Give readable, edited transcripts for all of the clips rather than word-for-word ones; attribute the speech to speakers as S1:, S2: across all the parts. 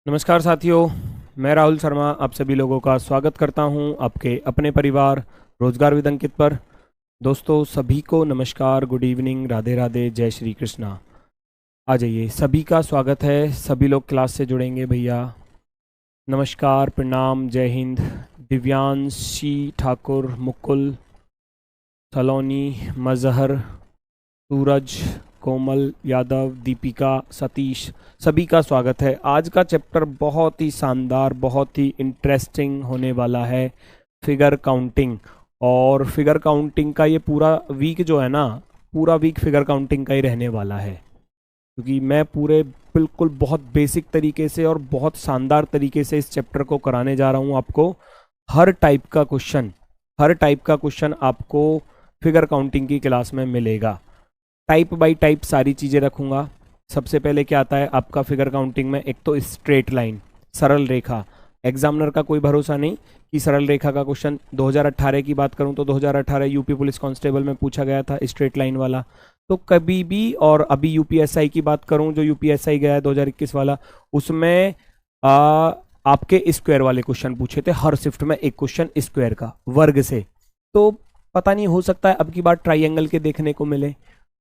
S1: नमस्कार साथियों, मैं राहुल शर्मा आप सभी लोगों का स्वागत करता हूं आपके अपने परिवार रोजगार विद अंकित पर। दोस्तों सभी को नमस्कार, गुड इवनिंग, राधे राधे, जय श्री कृष्णा। आ जाइए, सभी का स्वागत है। सभी लोग क्लास से जुड़ेंगे भैया। नमस्कार, प्रणाम, जय हिंद। दिव्यांशी ठाकुर, मुकुल, सलोनी, मजहर, सूरज, कोमल यादव, दीपिका, सतीश, सभी का स्वागत है। आज का चैप्टर बहुत ही शानदार, बहुत ही इंटरेस्टिंग होने वाला है, फिगर काउंटिंग। और फिगर काउंटिंग का ये पूरा वीक जो है ना, पूरा वीक फिगर काउंटिंग का ही रहने वाला है, क्योंकि मैं पूरे बिल्कुल बहुत बेसिक तरीके से और बहुत शानदार तरीके से इस चैप्टर को कराने जा रहा हूँ आपको। हर टाइप का क्वेश्चन आपको फिगर काउंटिंग की क्लास में मिलेगा। टाइप बाय टाइप सारी चीज़ें रखूंगा। सबसे पहले क्या आता है आपका फिगर काउंटिंग में, एक तो स्ट्रेट लाइन, सरल रेखा। एग्जामिनर का कोई भरोसा नहीं कि सरल रेखा का क्वेश्चन 2018 की बात करूं तो 2018 यूपी पुलिस कांस्टेबल में पूछा गया था स्ट्रेट लाइन वाला, तो कभी भी। और अभी यूपीएसआई की बात करूं, जो यूपीएसआई गया है 2021 वाला, उसमें आपके स्क्वायर वाले क्वेश्चन पूछे थे। हर शिफ्ट में एक क्वेश्चन स्क्वायर का, वर्ग से। तो पता नहीं, हो सकता है अब की बार ट्राइंगल के देखने को मिले,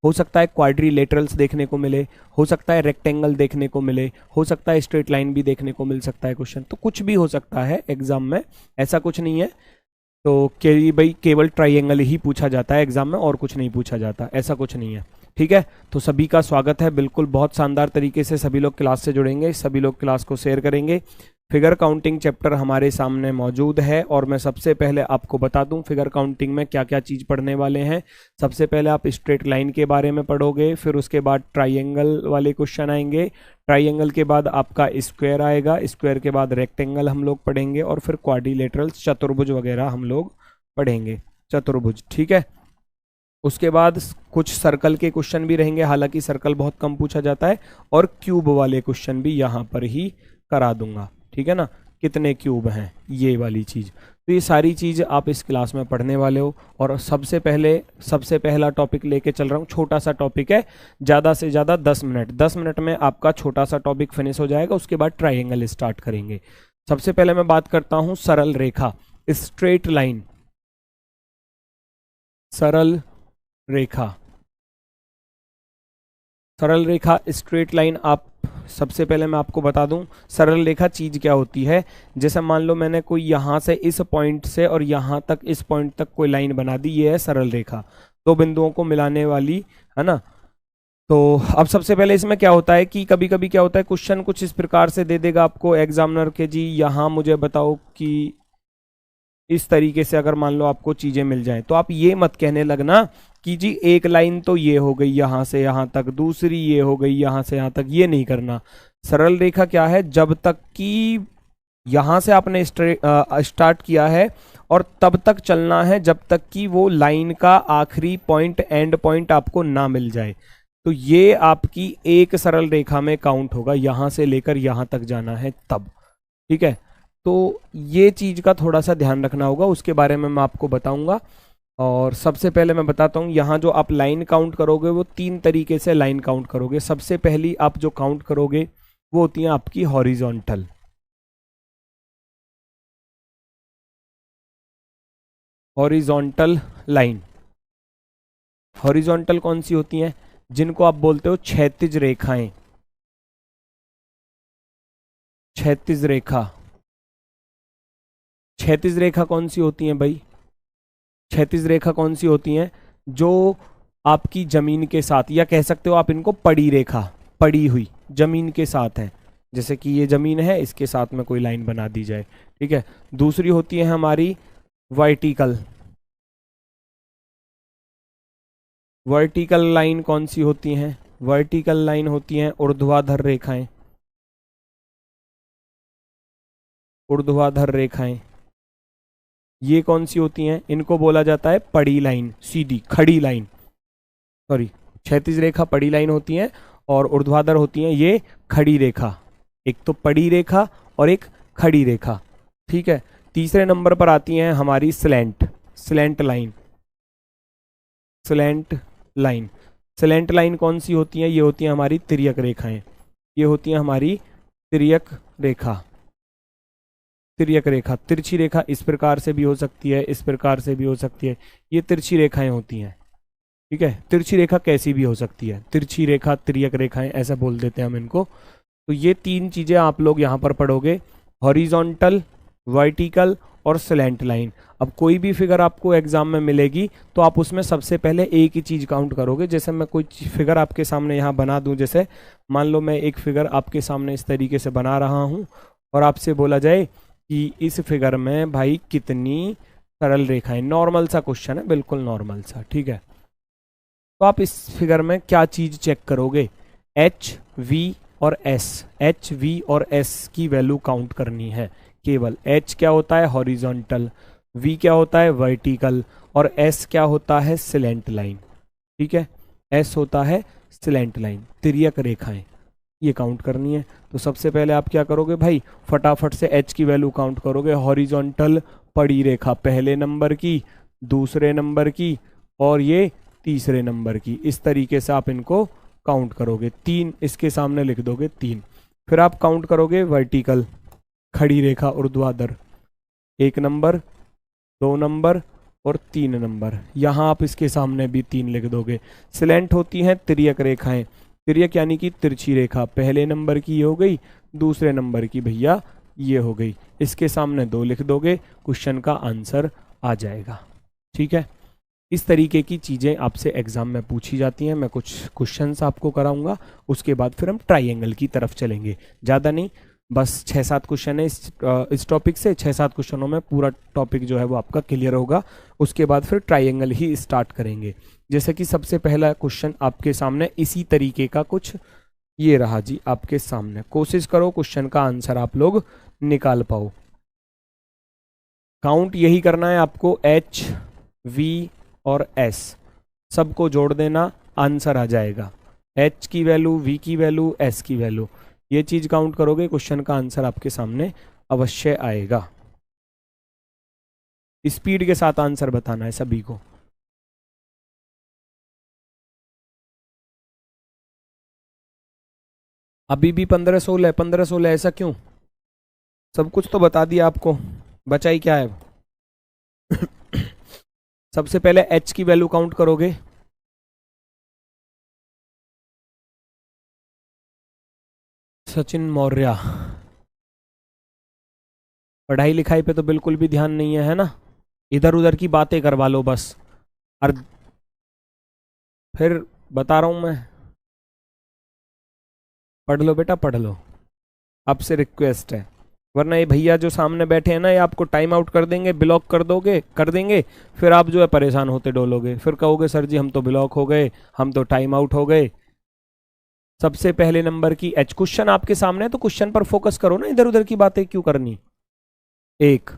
S1: हो सकता है क्वाड्रिलेटरल्स देखने को मिले, हो सकता है रेक्टेंगल देखने को मिले, हो सकता है स्ट्रेट लाइन भी देखने को मिल सकता है क्वेश्चन। तो कुछ भी हो सकता है एग्जाम में, ऐसा कुछ नहीं है। तो भाई केवल ट्राइंगल ही पूछा जाता है एग्जाम में, और कुछ नहीं पूछा जाता, ऐसा कुछ नहीं है। ठीक है, तो सभी का स्वागत है। बिल्कुल बहुत शानदार तरीके से सभी लोग क्लास से जुड़ेंगे, सभी लोग क्लास को शेयर करेंगे। फिगर काउंटिंग चैप्टर हमारे सामने मौजूद है, और मैं सबसे पहले आपको बता दूं फिगर काउंटिंग में क्या क्या चीज़ पढ़ने वाले हैं। सबसे पहले आप स्ट्रेट लाइन के बारे में पढ़ोगे, फिर उसके बाद ट्राइंगल वाले क्वेश्चन आएंगे, ट्राइंगल के बाद आपका स्क्वायर आएगा, स्क्वायर के बाद रेक्टेंगल हम लोग पढ़ेंगे, और फिर क्वाड्रिलेटरल्स, चतुर्भुज वगैरह हम लोग पढ़ेंगे, चतुर्भुज। ठीक है, उसके बाद कुछ सर्कल के क्वेश्चन भी रहेंगे, हालांकि सर्कल बहुत कम पूछा जाता है, और क्यूब वाले क्वेश्चन भी यहाँ पर ही करा दूंगा। ठीक है ना, कितने क्यूब हैं, ये वाली चीज़। तो ये सारी चीज़ आप इस क्लास में पढ़ने वाले हो। और सबसे पहला टॉपिक लेके चल रहा हूँ, छोटा सा टॉपिक है, ज़्यादा से ज़्यादा 10 मिनट, 10 मिनट में आपका छोटा सा टॉपिक फिनिश हो जाएगा। उसके बाद ट्राइंगल स्टार्ट करेंगे। सबसे पहले मैं बात करता हूँ सरल रेखा, स्ट्रेट लाइन, सरल रेखा, सरल रेखा, स्ट्रेट लाइन। आप सबसे पहले मैं आपको बता दूं सरल रेखा चीज क्या होती है। जैसे मान लो मैंने कोई यहां से इस पॉइंट से और यहां तक, इस पॉइंट तक कोई लाइन बना दी, ये है सरल रेखा, दो बिंदुओं को मिलाने वाली, है ना। तो अब सबसे पहले इसमें क्या होता है कि कभी कभी क्या होता है, क्वेश्चन कुछ इस प्रकार से दे देगा आपको एग्जामिनर के, जी यहां मुझे बताओ कि इस तरीके से अगर मान लो आपको चीजें मिल जाएं, तो आप ये मत कहने लगना कि जी एक लाइन तो ये हो गई यहां से यहां तक, दूसरी ये हो गई यहां से यहां तक, ये नहीं करना। सरल रेखा क्या है, जब तक कि यहां से आपने स्टार्ट किया है और तब तक चलना है जब तक कि वो लाइन का आखिरी पॉइंट, एंड पॉइंट आपको ना मिल जाए। तो ये आपकी एक सरल रेखा में काउंट होगा, यहां से लेकर यहां तक जाना है तब। ठीक है, तो ये चीज का थोड़ा सा ध्यान रखना होगा, उसके बारे में मैं आपको बताऊंगा। और सबसे पहले मैं बताता हूँ, यहाँ जो आप लाइन काउंट करोगे वो 3 तरीके से लाइन काउंट करोगे। सबसे पहली आप जो काउंट करोगे वो होती है आपकी हॉरिजॉन्टल, हॉरिजॉन्टल लाइन। हॉरिजॉन्टल कौन सी होती हैं, जिनको आप बोलते हो क्षैतिज रेखाएं, क्षैतिज रेखा। क्षैतिज रेखा कौन सी होती हैं भाई, क्षैतिज रेखा कौन सी होती हैं, जो आपकी जमीन के साथ, या कह सकते हो आप इनको पड़ी रेखा, पड़ी हुई जमीन के साथ है। जैसे कि ये जमीन है, इसके साथ में कोई लाइन बना दी जाए। ठीक है, दूसरी होती है हमारी वर्टिकल। वर्टिकल लाइन कौन सी होती हैं, वर्टिकल लाइन होती हैं ऊर्ध्वाधर रेखाएं, ऊर्ध्वाधर रेखाएं। ये कौन सी होती हैं, इनको बोला जाता है पड़ी लाइन, सीधी खड़ी लाइन। सॉरी, क्षैतिज रेखा पड़ी लाइन होती है, और ऊर्ध्वाधर होती है ये खड़ी रेखा। एक तो पड़ी रेखा और एक खड़ी रेखा। ठीक है, तीसरे नंबर पर आती हैं हमारी slant, slant line, slant line. Slant line कौन सी होती है, ये होती है हमारी तिर्यक रेखाएं, ये होती हैं हमारी तिर्यक रेखा, तिर्यक रेखा, तिरछी रेखा इस प्रकार से भी हो सकती है, इस प्रकार से भी हो सकती है, ये तिरछी रेखाएं होती हैं। ठीक है, तिरछी रेखा कैसी भी हो सकती है, तिरछी रेखा, तिर्यक रेखाएं ऐसा बोल देते हैं हम इनको। तो ये तीन चीजें आप लोग यहाँ पर पढ़ोगे, हॉरिजॉन्टल, वर्टिकल और स्लैंट लाइन। अब कोई भी फिगर आपको एग्जाम में मिलेगी तो आप उसमें सबसे पहले एक ही चीज काउंट करोगे। जैसे मैं कोई फिगर आपके सामने यहाँ बना दूं, जैसे मान लो मैं एक फिगर आपके सामने इस तरीके से बना रहा हूँ और आपसे बोला जाए कि इस फिगर में भाई कितनी सरल रेखाएं, नॉर्मल सा क्वेश्चन है, बिल्कुल नॉर्मल सा, ठीक है। तो आप इस फिगर में क्या चीज चेक करोगे, एच, वी और एस, एच, वी और एस की वैल्यू काउंट करनी है केवल। एच क्या होता है, हॉरिजॉन्टल, वी क्या होता है, वर्टिकल, और एस क्या होता है, स्लैंट लाइन। ठीक है, एस होता है स्लैंट लाइन, तिर्यक रेखाएं, ये काउंट करनी है। तो सबसे पहले आप क्या करोगे भाई, फटाफट से एच की वैल्यू काउंट करोगे। हॉरिजॉन्टल पड़ी रेखा पहले नंबर की, दूसरे नंबर की और ये तीसरे नंबर की, इस तरीके से आप इनको काउंट करोगे। 3 इसके सामने लिख दोगे, 3। फिर आप काउंट करोगे वर्टिकल, खड़ी रेखा ऊर्ध्वाधर, 1 नंबर, 2 नंबर और 3 नंबर, यहाँ आप इसके सामने भी 3 लिख दोगे। स्लैंट होती हैं तिर्यक रेखाएं, तिर्यक यानी कि तिरछी रेखा, पहले नंबर की ये हो गई, दूसरे नंबर की भैया ये हो गई, इसके सामने 2 लिख दोगे, क्वेश्चन का आंसर आ जाएगा। ठीक है, इस तरीके की चीज़ें आपसे एग्जाम में पूछी जाती हैं। मैं कुछ क्वेश्चंस आपको कराऊंगा, उसके बाद फिर हम ट्राइंगल की तरफ चलेंगे। ज़्यादा नहीं, बस 6-7 क्वेश्चन है इस टॉपिक से। 6-7 क्वेश्चनों में पूरा टॉपिक जो है वो आपका क्लियर होगा। उसके बाद फिर ट्राइंगल ही स्टार्ट करेंगे। जैसे कि सबसे पहला क्वेश्चन आपके सामने इसी तरीके का कुछ ये रहा जी आपके सामने। कोशिश करो क्वेश्चन का आंसर आप लोग निकाल पाओ। काउंट यही करना है आपको, एच, वी और एस सबको जोड़ देना, आंसर आ जाएगा। एच की वैल्यू, वी की वैल्यू, एस की वैल्यू, ये चीज काउंट करोगे, क्वेश्चन का आंसर आपके सामने अवश्य आएगा। स्पीड के साथ आंसर बताना है सभी को। अभी भी 15-16 15-16 ऐसा क्यों? सब कुछ तो बता दिया आपको, बचा ही क्या है? सबसे पहले एच की वैल्यू काउंट करोगे, सचिन मौर्य, पढ़ाई लिखाई पे तो बिल्कुल भी ध्यान नहीं है ना, इधर उधर की बातें करवा लो बस। और फिर बता रहा हूं मैं, पढ़ लो बेटा पढ़ लो, आपसे रिक्वेस्ट है, वरना ये भैया जो सामने बैठे हैं ना, ये आपको टाइम आउट कर देंगे, ब्लॉक कर देंगे। फिर आप जो है परेशान होते डोलोगे, फिर कहोगे सर जी हम तो ब्लॉक हो गए, हम तो टाइम आउट हो गए। सबसे पहले नंबर की एच, क्वेश्चन आपके सामने है तो क्वेश्चन पर फोकस करो ना, इधर उधर की बातें क्यों करनी। 1,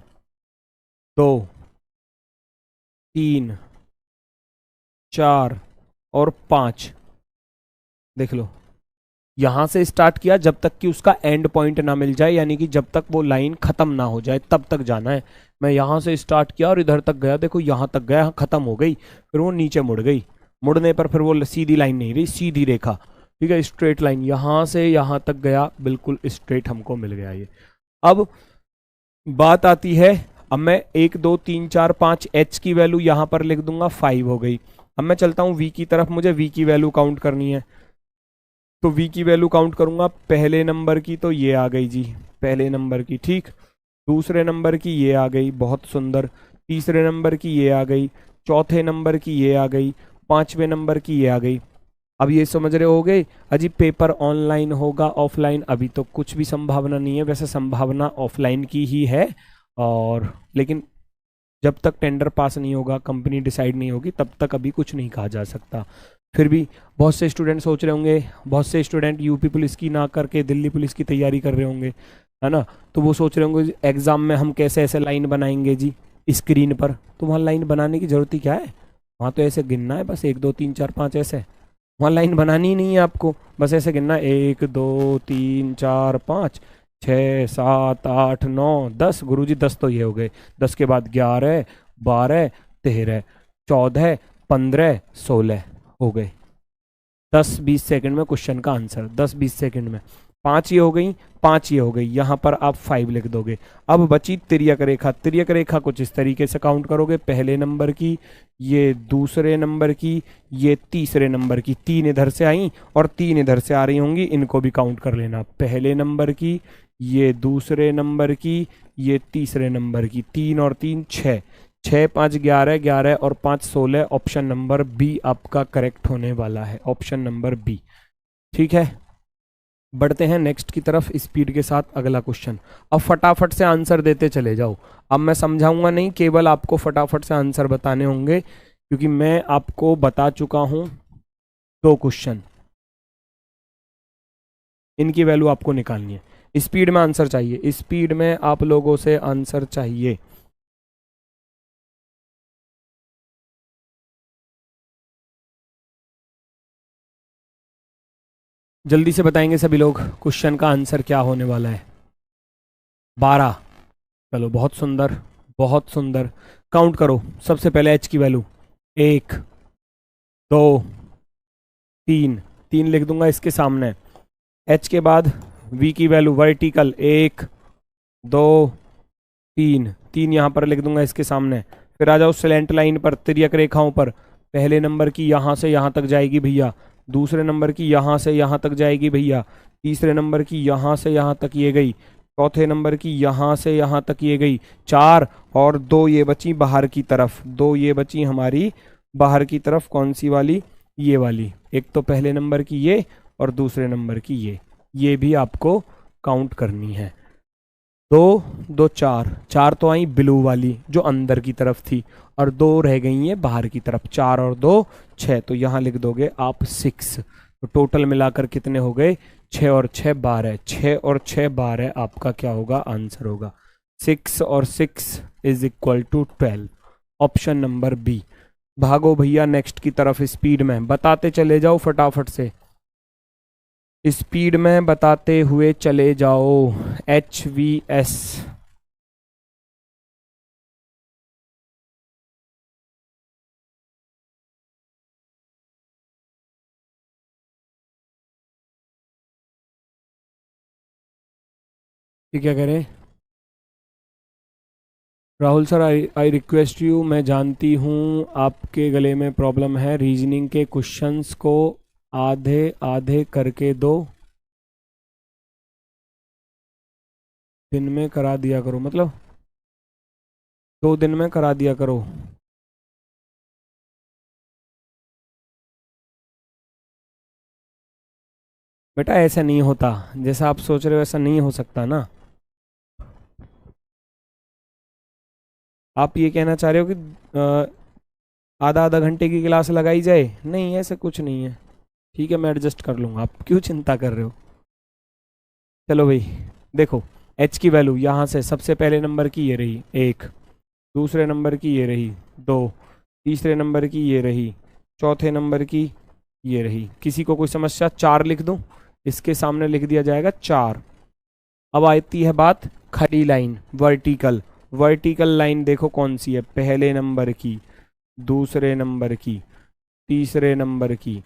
S1: 2, 3, 4 और 5, देख लो, यहां से स्टार्ट किया जब तक कि उसका एंड पॉइंट ना मिल जाए, यानी कि जब तक वो लाइन खत्म ना हो जाए तब तक जाना है। मैं यहां से स्टार्ट किया और इधर तक गया, देखो यहां तक गया, खत्म हो गई, फिर वो नीचे मुड़ गई, मुड़ने पर फिर वो सीधी लाइन नहीं रही, सीधी रेखा, ठीक है, स्ट्रेट लाइन, यहां से यहां तक गया, बिल्कुल स्ट्रेट हमको मिल गया ये। अब बात आती है, अब मैं 1, 2, 3, 4, 5 एच की वैल्यू यहां पर लिख दूंगा, 5 हो गई। अब मैं चलता हूं वी की तरफ, मुझे वी की वैल्यू काउंट करनी है, तो v की वैल्यू काउंट करूंगा। पहले नंबर की तो ये आ गई जी, पहले नंबर की, ठीक, दूसरे नंबर की ये आ गई, बहुत सुंदर, तीसरे नंबर की ये आ गई, चौथे नंबर की ये आ गई, 5वें नंबर की ये आ गई। अब ये समझ रहे होगे अजी पेपर ऑनलाइन होगा ऑफलाइन, अभी तो कुछ भी संभावना नहीं है, वैसे संभावना ऑफलाइन की ही है, और लेकिन जब तक टेंडर पास नहीं होगा, कंपनी डिसाइड नहीं होगी, तब तक अभी कुछ नहीं कहा जा सकता। फिर भी बहुत से स्टूडेंट सोच रहे होंगे, बहुत से स्टूडेंट यूपी पुलिस की ना करके दिल्ली पुलिस की तैयारी कर रहे होंगे, है ना, तो वो सोच रहे होंगे एग्जाम में हम कैसे ऐसे लाइन बनाएंगे जी स्क्रीन पर। तो वहाँ लाइन बनाने की जरूरत ही क्या है, वहाँ तो ऐसे गिनना है बस, 1, 2, 3, 4, 5 ऐसे, वहाँ लाइन बनानी ही नहीं है आपको, बस ऐसे गिनना, 1, 2, 3, 4, 5, 6, 7, 8, 9, 10, गुरुजी 10 तो ये हो गए, 10 के बाद 11, 12, 13, 14, 15, 16 हो गए। 10-20 सेकंड में क्वेश्चन का आंसर, 10-20 सेकंड में। 5 ये हो गई, 5 ये हो गई, यहाँ पर आप 5 लिख दोगे। अब बची तिर्यक रेखा। तिर्यक रेखा कुछ इस तरीके से काउंट करोगे, पहले नंबर की, ये दूसरे नंबर की, ये तीसरे नंबर की। 3 इधर से आई और 3 इधर से आ रही होंगी, इनको भी काउंट कर लेना। पहले नंबर की, ये दूसरे नंबर की, ये तीसरे नंबर की। 3 और 3 6, 6 5 11, 11 और 5 16। ऑप्शन नंबर बी आपका करेक्ट होने वाला है, ऑप्शन नंबर बी। ठीक है, बढ़ते हैं नेक्स्ट की तरफ स्पीड के साथ। अगला क्वेश्चन, अब फटाफट से आंसर देते चले जाओ। अब मैं समझाऊंगा नहीं, केवल आपको फटाफट से आंसर बताने होंगे, क्योंकि मैं आपको बता चुका हूं 2 क्वेश्चन, इनकी वैल्यू आपको निकालनी है। स्पीड में आंसर चाहिए, स्पीड में आप लोगों से आंसर चाहिए। जल्दी से बताएंगे सभी लोग क्वेश्चन का आंसर क्या होने वाला है। 12। चलो बहुत सुंदर, बहुत सुंदर। काउंट करो, सबसे पहले एच की वैल्यू 1 2 3, 3 लिख दूंगा इसके सामने। एच के बाद वी की वैल्यू वर्टिकल 1 2 3, 3 यहाँ पर लिख दूंगा इसके सामने। फिर आ जाओ स्लैंट लाइन पर, तिर्यक रेखाओं पर। पहले नंबर की यहाँ से यहाँ तक जाएगी भैया, दूसरे नंबर की यहाँ से यहाँ तक जाएगी भैया, तीसरे नंबर की यहाँ से यहाँ तक ये गई, चौथे नंबर की यहाँ से यहाँ तक ये गई। 4 और 2 ये बची बाहर की तरफ, 2 ये बची हमारी बाहर की तरफ। कौन सी वाली? ये वाली। एक तो पहले नंबर की ये और दूसरे नंबर की ये भी आपको काउंट करनी है। 2 2 4, 4 तो आई ब्लू वाली जो अंदर की तरफ थी, और 2 रह गई हैं बाहर की तरफ। 4 और 2 6, तो यहाँ लिख दोगे आप 6। तो टोटल मिलाकर कितने हो गए? 6 और 6 12, 6 और 6 12 आपका क्या होगा? आंसर होगा 6 और 6 is equal to 12, option number B. भागो भैया नेक्स्ट की तरफ, स्पीड में बताते चले जाओ फटाफट से, स्पीड में बताते हुए चले जाओ। HVS, क्या करें? Rahul sir, I request you, मैं जानती हूँ आपके गले में प्रॉब्लम है, रीजनिंग के क्वेश्चंस को आधे आधे करके दो, दिन में करा दिया करो, मतलब 2 दिन में करा दिया करो। बेटा ऐसा नहीं होता, जैसा आप सोच रहे हो ऐसा नहीं हो सकता ना। आप ये कहना चाह रहे हो कि आधा आधा घंटे की क्लास लगाई जाए? नहीं, ऐसा कुछ नहीं है। ठीक है, मैं एडजस्ट कर लूँगा, आप क्यों चिंता कर रहे हो। चलो भाई देखो, एच की वैल्यू यहाँ से सबसे पहले नंबर की ये रही 1, दूसरे नंबर की ये रही 2, तीसरे नंबर की ये रही, चौथे नंबर की ये रही। किसी को कोई समस्या? 4 लिख दूं, इसके सामने लिख दिया जाएगा 4। अब आती है बात खड़ी लाइन, वर्टिकल। वर्टिकल लाइन देखो कौन सी है, पहले नंबर की, दूसरे नंबर की, तीसरे नंबर की,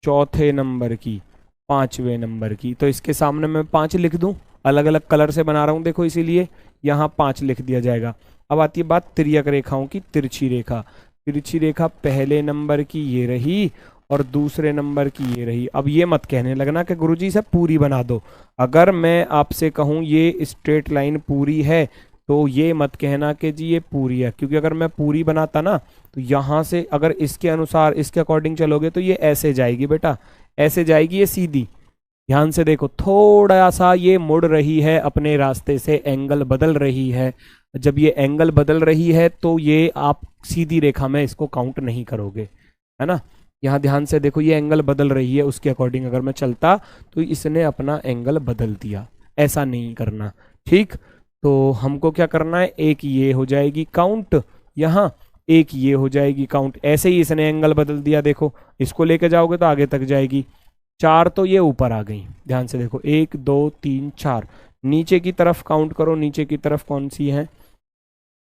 S1: चौथे नंबर की, 5वें नंबर की। तो इसके सामने मैं 5 लिख दूं, अलग अलग कलर से बना रहा हूं देखो, इसीलिए यहाँ 5 लिख दिया जाएगा। अब आती है बात तिर्यक रेखाओं की। तिरछी रेखा, तिरछी रेखा पहले नंबर की ये रही और दूसरे नंबर की ये रही। अब ये मत कहने लगना कि गुरुजी से पूरी बना दो। अगर मैं आपसे कहूँ ये स्ट्रेट लाइन पूरी है, तो ये मत कहना कि जी ये पूरी है, क्योंकि अगर मैं पूरी बनाता ना, तो यहाँ से अगर इसके अनुसार, इसके अकॉर्डिंग चलोगे तो ये ऐसे जाएगी बेटा, ऐसे जाएगी ये सीधी। ध्यान से देखो, थोड़ा सा ये मुड़ रही है अपने रास्ते से, एंगल बदल रही है। जब ये एंगल बदल रही है तो ये आप सीधी रेखा में इसको काउंट नहीं करोगे, है ना। यहाँ ध्यान से देखो, ये एंगल बदल रही है, उसके अकॉर्डिंग अगर मैं चलता तो इसने अपना एंगल बदल दिया। ऐसा नहीं करना, ठीक। तो हमको क्या करना है, एक ये हो जाएगी काउंट यहाँ, एक ये हो जाएगी काउंट। ऐसे ही इसने एंगल बदल दिया, देखो इसको लेके जाओगे तो आगे तक जाएगी। 4 तो ये ऊपर आ गई, ध्यान से देखो 1 2 3 4। नीचे की तरफ काउंट करो, नीचे की तरफ कौन सी है,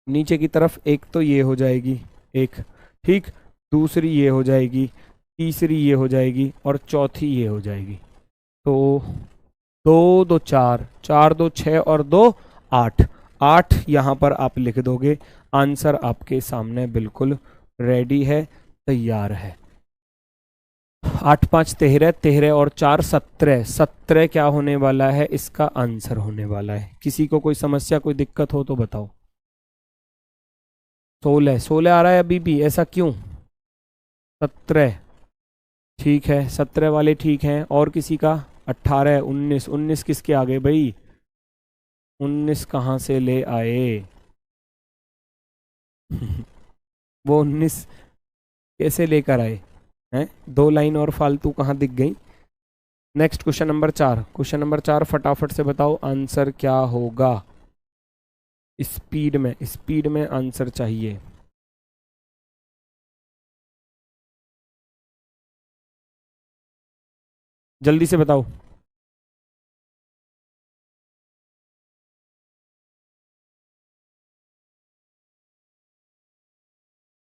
S1: नीचे की तरफ एक तो ये हो जाएगी एक, ठीक, दूसरी ये हो जाएगी, तीसरी ये हो जाएगी और चौथी ये हो जाएगी। तो दो दो चार, चार दो छः और दो आठ, आठ यहाँ पर आप लिख दोगे। आंसर आपके सामने बिल्कुल रेडी है, तैयार है। 8 5 13, 13 और 4 17, 17 क्या होने वाला है, इसका आंसर होने वाला है। किसी को कोई समस्या कोई दिक्कत हो तो बताओ। 16, 16 आ रहा है अभी भी, ऐसा क्यों? 17 ठीक है, 17 वाले ठीक हैं। और किसी का? 18, 19, 19 किसके आ गए भाई? 19 कहाँ से ले आए? वो 19 कैसे लेकर आए हैं? दो लाइन और फालतू कहाँ दिख गई? Next question number 4, question number 4 फटाफट से बताओ आंसर क्या होगा। स्पीड में, स्पीड में आंसर चाहिए। जल्दी से बताओ।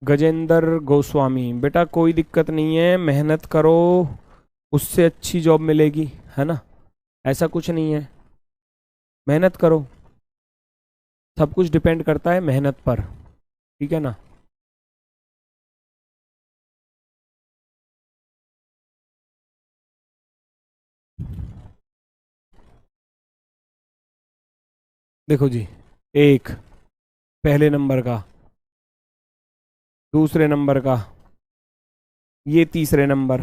S1: गजेंद्र गोस्वामी, बेटा कोई दिक्कत नहीं है, मेहनत करो, उससे अच्छी जॉब मिलेगी, है ना? ऐसा कुछ नहीं है, मेहनत करो, सब कुछ डिपेंड करता है मेहनत पर, ठीक है ना? देखो जी, एक पहले नंबर का, दूसरे नंबर का, ये तीसरे नंबर,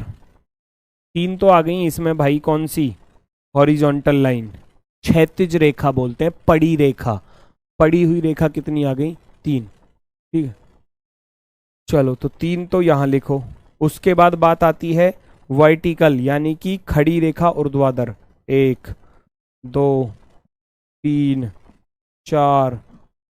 S1: तीन तो आ गई इसमें भाई। कौन सी? हॉरिजॉन्टल लाइन, क्षैतिज रेखा बोलते हैं, पड़ी रेखा, पड़ी हुई रेखा कितनी आ गई? 3, ठीक है। चलो तो 3 तो यहाँ लिखो। उसके बाद बात आती है वर्टिकल, यानी कि खड़ी रेखा ऊर्ध्वाधर। 1 2 3 4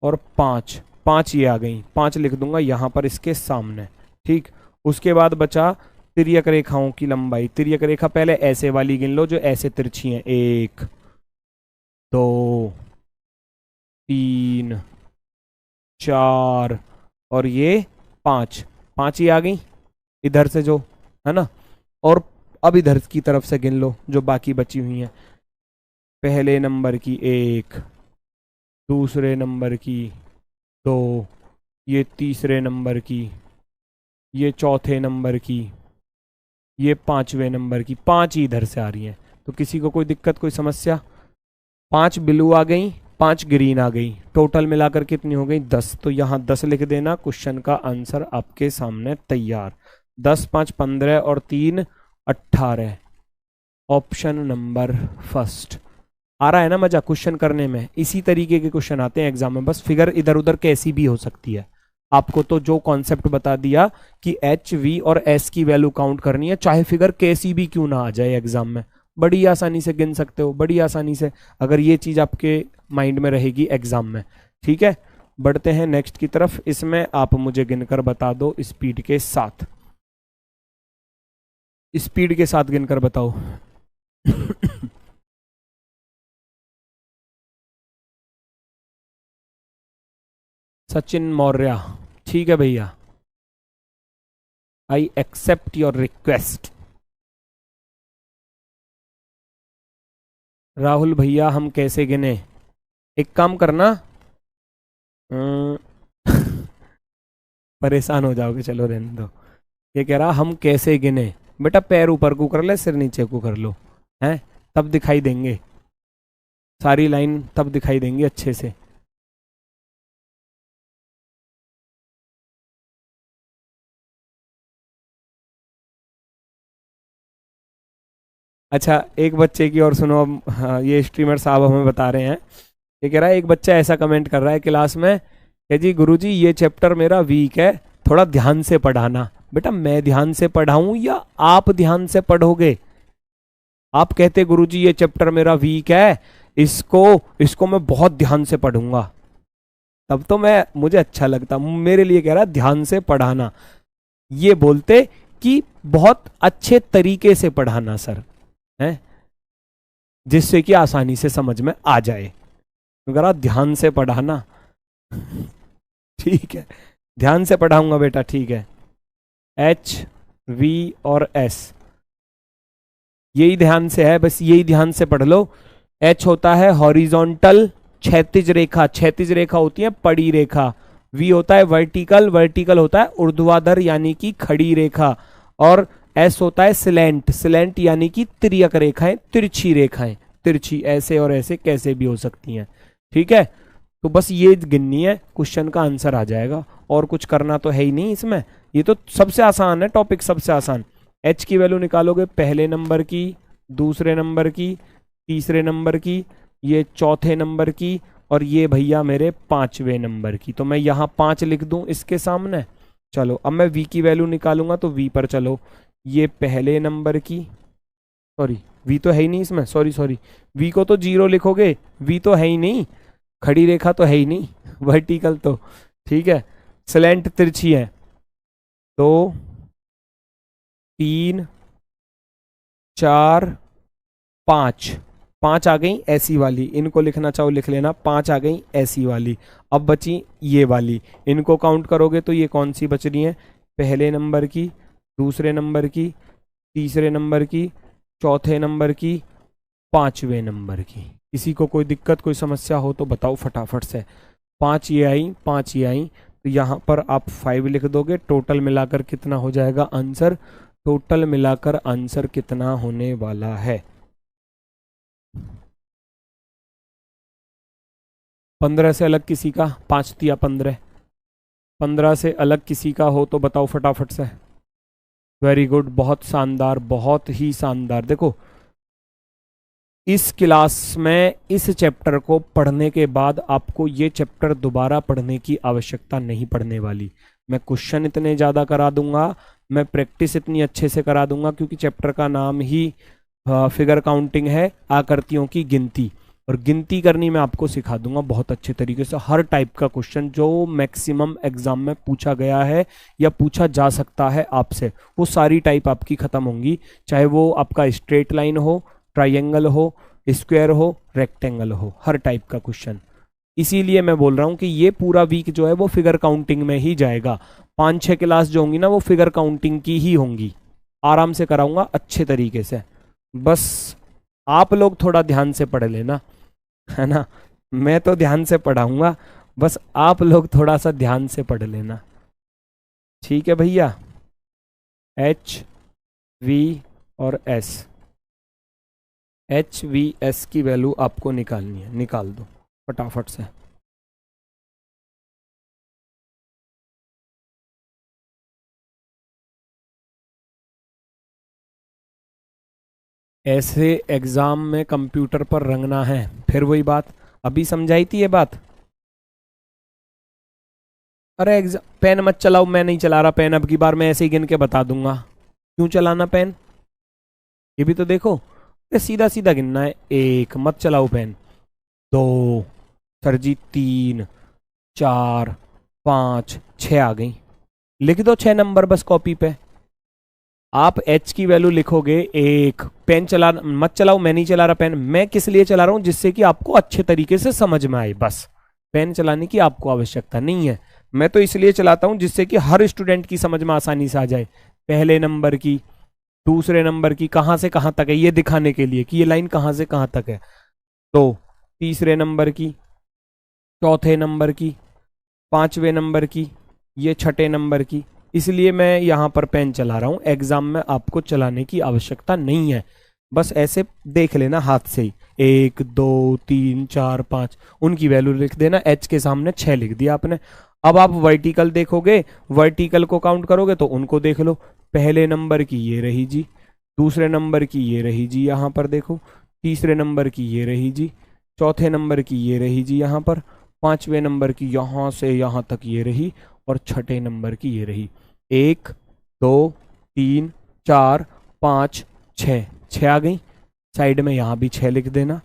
S1: और 5, 5 ये आ गई, 5 लिख दूंगा यहाँ पर इसके सामने, ठीक। उसके बाद बचा तिर्यक रेखाओं की लंबाई। तिर्यक रेखा पहले ऐसे वाली गिन लो जो ऐसे तिरछी हैं। 1 2 3 4 और ये 5, 5 ही आ गई इधर से जो, है ना? और अब इधर की तरफ से गिन लो जो बाकी बची हुई हैं। पहले नंबर की 1, दूसरे नंबर की 2, ये तीसरे नंबर की, ये चौथे नंबर की, ये पांचवें नंबर की, 5 ही इधर से आ रही हैं। तो किसी को कोई दिक्कत कोई समस्या? 5 ब्लू आ गई, 5 ग्रीन आ गई, टोटल मिलाकर कितनी हो गई? 10। तो यहाँ 10 लिख देना, क्वेश्चन का आंसर आपके सामने तैयार। 10 5 15 और 3 18, ऑप्शन नंबर फर्स्ट। आ रहा है ना मजा क्वेश्चन करने में? इसी तरीके के क्वेश्चन आते हैं एग्जाम में, बस फिगर इधर उधर कैसी भी हो सकती है। आपको तो जो कॉन्सेप्ट बता दिया कि एच वी और एस की वैल्यू काउंट करनी है, चाहे फिगर कैसी भी क्यों ना आ जाए एग्जाम में, बड़ी आसानी से गिन सकते हो, बड़ी आसानी से, अगर ये चीज आपके माइंड में रहेगी एग्जाम में, ठीक है। बढ़ते हैं नेक्स्ट की तरफ। इसमें आप मुझे गिनकर बता दो स्पीड के साथ, स्पीड के साथ गिनकर बताओ। सचिन मौर्य, ठीक है भैया, I accept your request. Rahul भैया हम कैसे गिने? एक काम करना, अम, परेशान हो जाओगे, चलो रहने दो। ये कह रहा हम कैसे गिने? बेटा पैर ऊपर को कर ले, सिर नीचे को कर लो, हैं, तब दिखाई देंगे सारी लाइन, तब दिखाई देंगी अच्छे से। अच्छा एक बच्चे की और सुनो अब, हाँ, ये स्ट्रीमर साहब हमें बता रहे हैं। ये कह रहा है, एक बच्चा ऐसा कमेंट कर रहा है क्लास में कि जी गुरुजी ये चैप्टर मेरा वीक है, थोड़ा ध्यान से पढ़ाना। बेटा मैं ध्यान से पढ़ाऊं या आप ध्यान से पढ़ोगे? आप कहते गुरुजी ये चैप्टर मेरा वीक है, इसको इसको मैं बहुत ध्यान से पढ़ूंगा, तब तो मैं, मुझे अच्छा लगता। मेरे लिए कह रहा ध्यान से पढ़ाना, ये बोलते कि बहुत अच्छे तरीके से पढ़ाना सर, है, जिससे कि आसानी से समझ में आ जाए। अगर आप ध्यान से पढ़ाना, ठीक है, ध्यान से पढ़ाऊंगा बेटा, ठीक है। एच वी और एस, यही ध्यान से है, बस यही ध्यान से पढ़ लो। एच होता है हॉरिजॉन्टल, क्षैतिज रेखा, क्षैतिज रेखा होती है पड़ी रेखा। वी होता है वर्टिकल, वर्टिकल होता है ऊर्ध्वाधर यानी कि खड़ी रेखा। और एस होता है सिलेंट, सिलेंट यानी कि तिर्यक रेखाएं, तिरछी रेखाएं, तिरछी ऐसे और ऐसे कैसे भी हो सकती हैं। ठीक है, तो बस ये गिननी है, क्वेश्चन का आंसर आ जाएगा। और कुछ करना तो है ही नहीं इसमें, ये तो सबसे आसान है टॉपिक, सबसे आसान। एच की वैल्यू निकालोगे पहले नंबर की, दूसरे नंबर की, तीसरे नंबर की, ये चौथे नंबर की, और ये भैया मेरे पांचवें नंबर की। तो मैं यहाँ 5 लिख दूं इसके सामने। चलो अब मैं वी की वैल्यू निकालूंगा, तो वी पर चलो, ये पहले नंबर की, सॉरी वी तो है ही नहीं इसमें, सॉरी सॉरी, वी को तो 0 लिखोगे, वी तो है ही नहीं, खड़ी रेखा तो है ही नहीं, वर्टिकल तो, ठीक है, स्लैंट तिरछी है। तो 3 4 5, 5 आ गई ऐसी वाली, इनको लिखना चाहो लिख लेना, 5 आ गई ऐसी वाली। अब बची ये वाली, इनको काउंट करोगे तो ये कौन सी बच रही है, पहले नंबर की, दूसरे नंबर की, तीसरे नंबर की, चौथे नंबर की, पांचवें नंबर की। किसी को कोई दिक्कत कोई समस्या हो तो बताओ फटाफट से। 5 ये आई, 5 ये आई, तो यहाँ पर आप 5 लिख दोगे। टोटल मिलाकर कितना हो जाएगा आंसर, टोटल मिलाकर आंसर कितना होने वाला है, 15 से अलग किसी का, 5 तिया 15, 15 से अलग किसी का हो तो बताओ फटाफट से। वेरी गुड, बहुत शानदार, बहुत ही शानदार। देखो इस क्लास में इस चैप्टर को पढ़ने के बाद आपको ये चैप्टर दोबारा पढ़ने की आवश्यकता नहीं पड़ने वाली। मैं क्वेश्चन इतने ज़्यादा करा दूंगा, मैं प्रैक्टिस इतनी अच्छे से करा दूंगा, क्योंकि चैप्टर का नाम ही फिगर काउंटिंग है, आकृतियों की गिनती। और गिनती करनी मैं आपको सिखा दूंगा बहुत अच्छे तरीके से। हर टाइप का क्वेश्चन जो मैक्सिमम एग्जाम में पूछा गया है या पूछा जा सकता है आपसे, वो सारी टाइप आपकी खत्म होंगी। चाहे वो आपका स्ट्रेट लाइन हो, ट्राइंगल हो, स्क्वायर हो, रेक्टेंगल हो, हर टाइप का क्वेश्चन। इसीलिए मैं बोल रहा हूँ कि ये पूरा वीक जो है वो फिगर काउंटिंग में ही जाएगा। 5-6 क्लास जो होंगी ना वो फिगर काउंटिंग की ही होंगी। आराम से कराऊंगा अच्छे तरीके से, बस आप लोग थोड़ा ध्यान से पढ़ लेना, है ना। मैं तो ध्यान से पढ़ाऊंगा, बस आप लोग थोड़ा सा ध्यान से पढ़ लेना, ठीक है भैया। एच वी और एस, एच वी एस की वैल्यू आपको निकालनी है, निकाल दो फटाफट से। ऐसे एग्जाम में कंप्यूटर पर रंगना है, फिर वही बात अभी समझाई थी ये बात। अरे पेन मत चलाओ, मैं नहीं चला रहा पेन, अब की बार मैं ऐसे ही गिन के बता दूंगा। क्यों चलाना पेन, ये भी तो देखो, सीधा सीधा गिनना है। 1 मत चलाओ पेन, 2 सर जी, 3 4 5 6 आ गई, लिख दो 6 नंबर बस कॉपी पे। आप एच की वैल्यू लिखोगे 1। पेन चला मत चलाओ, मैं नहीं चला रहा पेन, मैं किस लिए चला रहा हूं, जिससे कि आपको अच्छे तरीके से समझ में आए, बस। पेन चलाने की आपको आवश्यकता नहीं है, मैं तो इसलिए चलाता हूं जिससे कि हर स्टूडेंट की समझ में आसानी से आ जाए। पहले नंबर की, दूसरे नंबर की, कहां से कहां तक है ये दिखाने के लिए कि ये लाइन कहां से कहां तक है। तो तीसरे नंबर की, चौथे नंबर की, पांचवें नंबर की, ये छठे नंबर की। इसलिए मैं यहाँ पर पेन चला रहा हूँ, एग्जाम में आपको चलाने की आवश्यकता नहीं है, बस ऐसे देख लेना हाथ से ही। 1 2 3 4 5 उनकी वैल्यू लिख देना, एच के सामने 6 लिख दिया आपने। अब आप वर्टिकल देखोगे, वर्टिकल को काउंट करोगे तो उनको देख लो। पहले नंबर की ये रही जी, दूसरे नंबर की ये रही जी, यहाँ पर देखो, तीसरे नंबर की ये रही जी, चौथे नंबर की ये रही जी यहाँ पर, पांचवें नंबर की यहाँ से यहाँ तक ये रही, और छठे नंबर की ये रही। 1 2 3 4 5 6, 6 आ गई। साइड में यहाँ भी 6 लिख देना,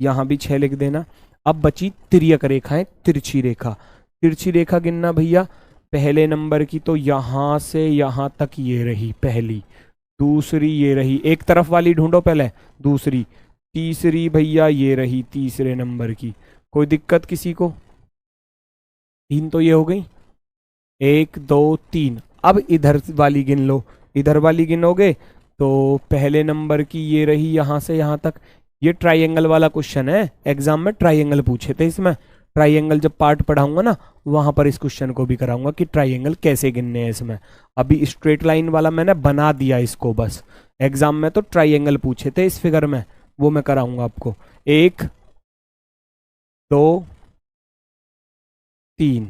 S1: यहाँ भी 6 लिख देना। अब बची तिर्यक रेखाएं, तिरछी रेखा, तिरछी रेखा गिनना भैया। पहले नंबर की तो यहाँ से यहाँ तक ये रही पहली, दूसरी ये रही, एक तरफ वाली ढूंढो पहले, दूसरी, तीसरी भैया ये रही तीसरे नंबर की। कोई दिक्कत किसी को, 3 तो ये हो गई, 1 2 3। अब इधर वाली गिन लो, इधर वाली गिनोगे तो पहले नंबर की ये रही यहाँ से यहाँ तक। ये ट्राइंगल वाला क्वेश्चन है, एग्जाम में ट्राइंगल पूछे थे इसमें। ट्राइंगल जब पार्ट पढ़ाऊंगा ना वहां पर इस क्वेश्चन को भी कराऊंगा कि ट्राइंगल कैसे गिनने हैं इसमें। अभी स्ट्रेट लाइन वाला मैंने बना दिया इसको बस। एग्जाम में तो ट्राइंगल पूछे थे इस फिगर में, वो मैं कराऊंगा आपको। 1 2 3,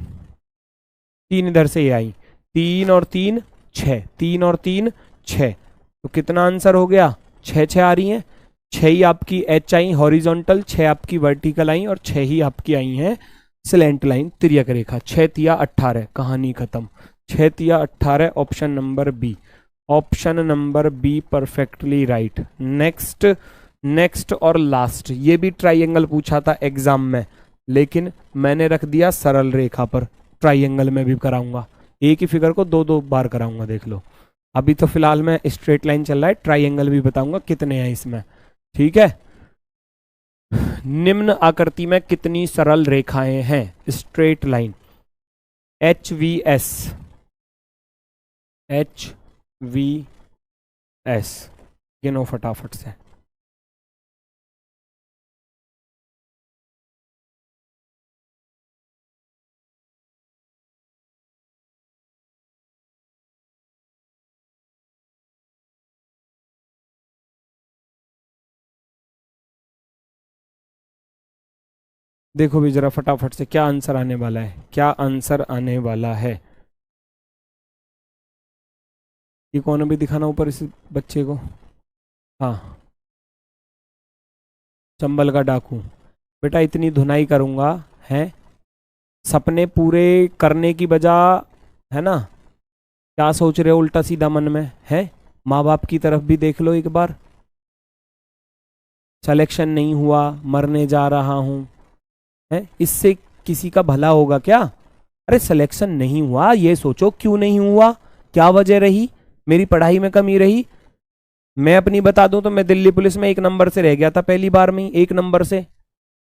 S1: 3 इधर से ये आई, 3 और 3 6, 3 और 3 6, तो कितना आंसर हो गया? 6 6 आ रही हैं। 6 ही आपकी एच आई हॉरिजॉन्टल, 6 आपकी वर्टिकल आई और 6 ही आपकी आई हैं स्लैंट लाइन तिर्यक रेखा। 6 तिया 18, कहानी खत्म। 6 तिया 18, option number B. Option number B perfectly right. Next, next और लास्ट, ये भी ट्राइंगल पूछा था एग्जाम में, लेकिन मैंने रख दिया सरल रेखा पर। ट्राइंगल में भी कराऊंगा, एक ही फिगर को 2 2 बार कराऊंगा, देख लो। अभी तो फिलहाल मैं स्ट्रेट लाइन चल रहा है, ट्राइंगल भी बताऊंगा कितने हैं इसमें, ठीक है। निम्न आकृति में कितनी सरल रेखाएं हैं? स्ट्रेट लाइन HVS, HVS गिनो फटाफट से। देखो भी जरा फटाफट से क्या आंसर आने वाला है, क्या आंसर आने वाला है। ये कौन भी दिखाना ऊपर इस बच्चे को। हाँ, चंबल का डाकू। बेटा इतनी धुनाई करूंगा है, सपने पूरे करने की बजाय, है ना, क्या सोच रहे हो उल्टा सीधा मन में है? माँ बाप की तरफ भी देख लो एक बार। सिलेक्शन नहीं हुआ, मरने जा रहा हूं, है, इससे किसी का भला होगा क्या? अरे सिलेक्शन नहीं हुआ, ये सोचो क्यों नहीं हुआ, क्या वजह रही? मेरी पढ़ाई में कमी रही? मैं अपनी बता दूं तो मैं दिल्ली पुलिस में 1 नंबर से रह गया था पहली बार में, 1 नंबर से।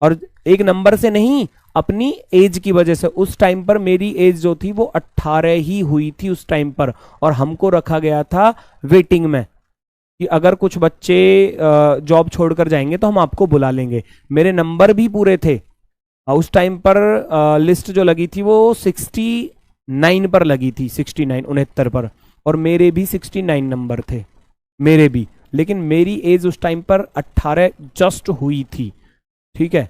S1: और 1 नंबर से नहीं, अपनी एज की वजह से। उस टाइम पर मेरी एज जो थी वो 18 ही हुई थी उस टाइम पर, और हमको रखा गया था वेटिंग में कि अगर कुछ बच्चे जॉब छोड़कर जाएंगे तो हम आपको बुला लेंगे। मेरे नंबर भी पूरे थे उस टाइम पर। लिस्ट जो लगी थी वो 69 पर लगी थी, 69 69 पर, और मेरे भी 69 नंबर थे मेरे भी, लेकिन मेरी एज उस टाइम पर 18 जस्ट हुई थी, ठीक है।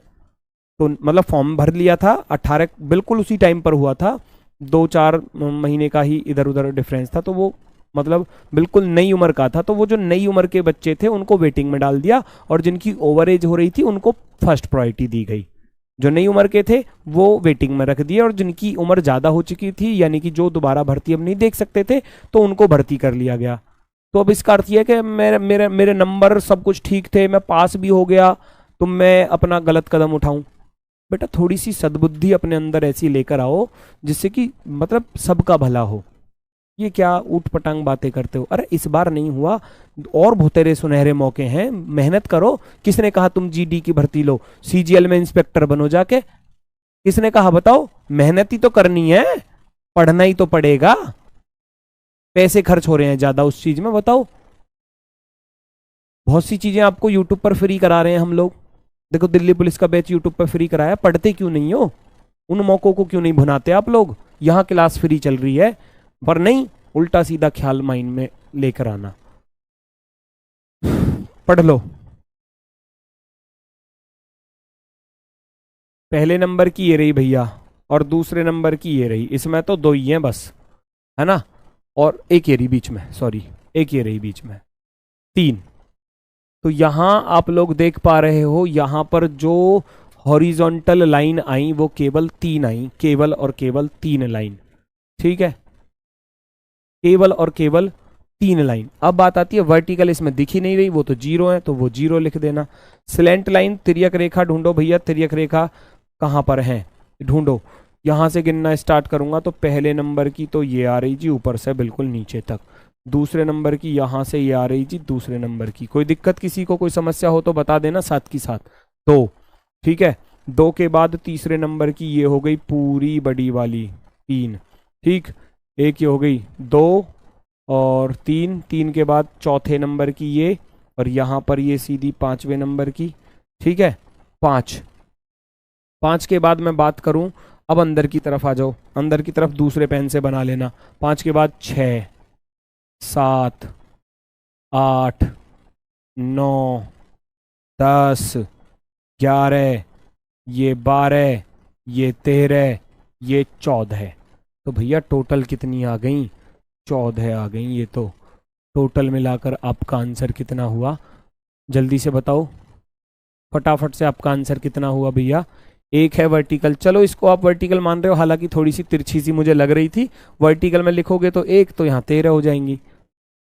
S1: तो मतलब फॉर्म भर लिया था, 18 बिल्कुल उसी टाइम पर हुआ था, 2-4 महीने का ही इधर उधर डिफरेंस था, तो वो मतलब बिल्कुल नई उम्र का था। तो वो जो नई उम्र के बच्चे थे उनको वेटिंग में डाल दिया, और जिनकी ओवर एज हो रही थी उनको फर्स्ट प्रायोरिटी दी गई। जो नई उम्र के थे वो वेटिंग में रख दिए, और जिनकी उम्र ज़्यादा हो चुकी थी, यानी कि जो दोबारा भर्ती अब नहीं देख सकते थे, तो उनको भर्ती कर लिया गया। तो अब इसका अर्थ यह है कि मेरे मेरे मेरे नंबर सब कुछ ठीक थे, मैं पास भी हो गया, तो मैं अपना गलत कदम उठाऊं? बेटा थोड़ी सी सद्बुद्धि अपने अंदर ऐसी लेकर आओ जिससे कि मतलब सबका भला हो। ये क्या ऊट पटांग बातें करते हो? अरे इस बार नहीं हुआ, और बहुतेरे सुनहरे मौके हैं, मेहनत करो। किसने कहा तुम जीडी की भर्ती लो, सीजीएल में इंस्पेक्टर बनो जाके? किसने कहा बताओ? मेहनत ही तो करनी है, पढ़ना ही तो पड़ेगा। पैसे खर्च हो रहे हैं ज्यादा उस चीज में, बताओ। बहुत सी चीजें आपको यूट्यूब पर फ्री करा रहे हैं हम लोग। देखो दिल्ली पुलिस का बैच यूट्यूब पर फ्री कराया, पढ़ते क्यों नहीं हो? उन मौकों को क्यों नहीं भुनाते आप लोग? यहाँ क्लास फ्री चल रही है, पर नहीं, उल्टा सीधा ख्याल माइंड में लेकर आना। पढ़ लो। पहले नंबर की ये रही भैया, और दूसरे नंबर की ये रही, इसमें तो 2 ही हैं बस, है ना, और एक ये रही बीच में, सॉरी एक ये रही बीच में, 3। तो यहां आप लोग देख पा रहे हो, यहां पर जो हॉरिजॉन्टल लाइन आई वो केवल 3 आई, केवल और केवल 3 लाइन, ठीक है, केवल और केवल 3 लाइन। अब बात आती है वर्टिकल, इसमें दिख ही नहीं रही, वो तो 0 है, तो वो 0 लिख देना। स्लैंट लाइन तिर्यक रेखा ढूंढो भैया, तिर्यक रेखा कहां पर है ढूंढो। यहां से गिनना स्टार्ट करूंगा तो पहले नंबर की तो ये आ रही जी ऊपर से बिल्कुल नीचे तक, दूसरे नंबर की यहां से ये आ रही जी दूसरे नंबर की। कोई दिक्कत किसी को, कोई समस्या हो तो बता देना साथ की साथ। 2, ठीक है, 2 के बाद तीसरे नंबर की ये हो गई पूरी बड़ी वाली 3, ठीक, एक ये हो गई 2, और 3, 3 के बाद चौथे नंबर की ये, और यहाँ पर ये सीधी 5वें नंबर की। ठीक है, 5, 5 के बाद मैं बात करूं, अब अंदर की तरफ आ जाओ, अंदर की तरफ दूसरे पेन से बना लेना। 5 के बाद 6, 7, 8, 9, 10, 11, ये 12, ये 13, ये 14। तो भैया टोटल कितनी आ गई? 14 आ गई। ये तो टोटल मिलाकर आपका आंसर कितना हुआ? जल्दी से बताओ, फटाफट से आपका आंसर कितना हुआ भैया? 1 है वर्टिकल। चलो इसको आप वर्टिकल मान रहे हो, हालांकि थोड़ी सी तिरछी सी मुझे लग रही थी। वर्टिकल में लिखोगे तो 1, तो यहाँ 13 हो जाएंगी।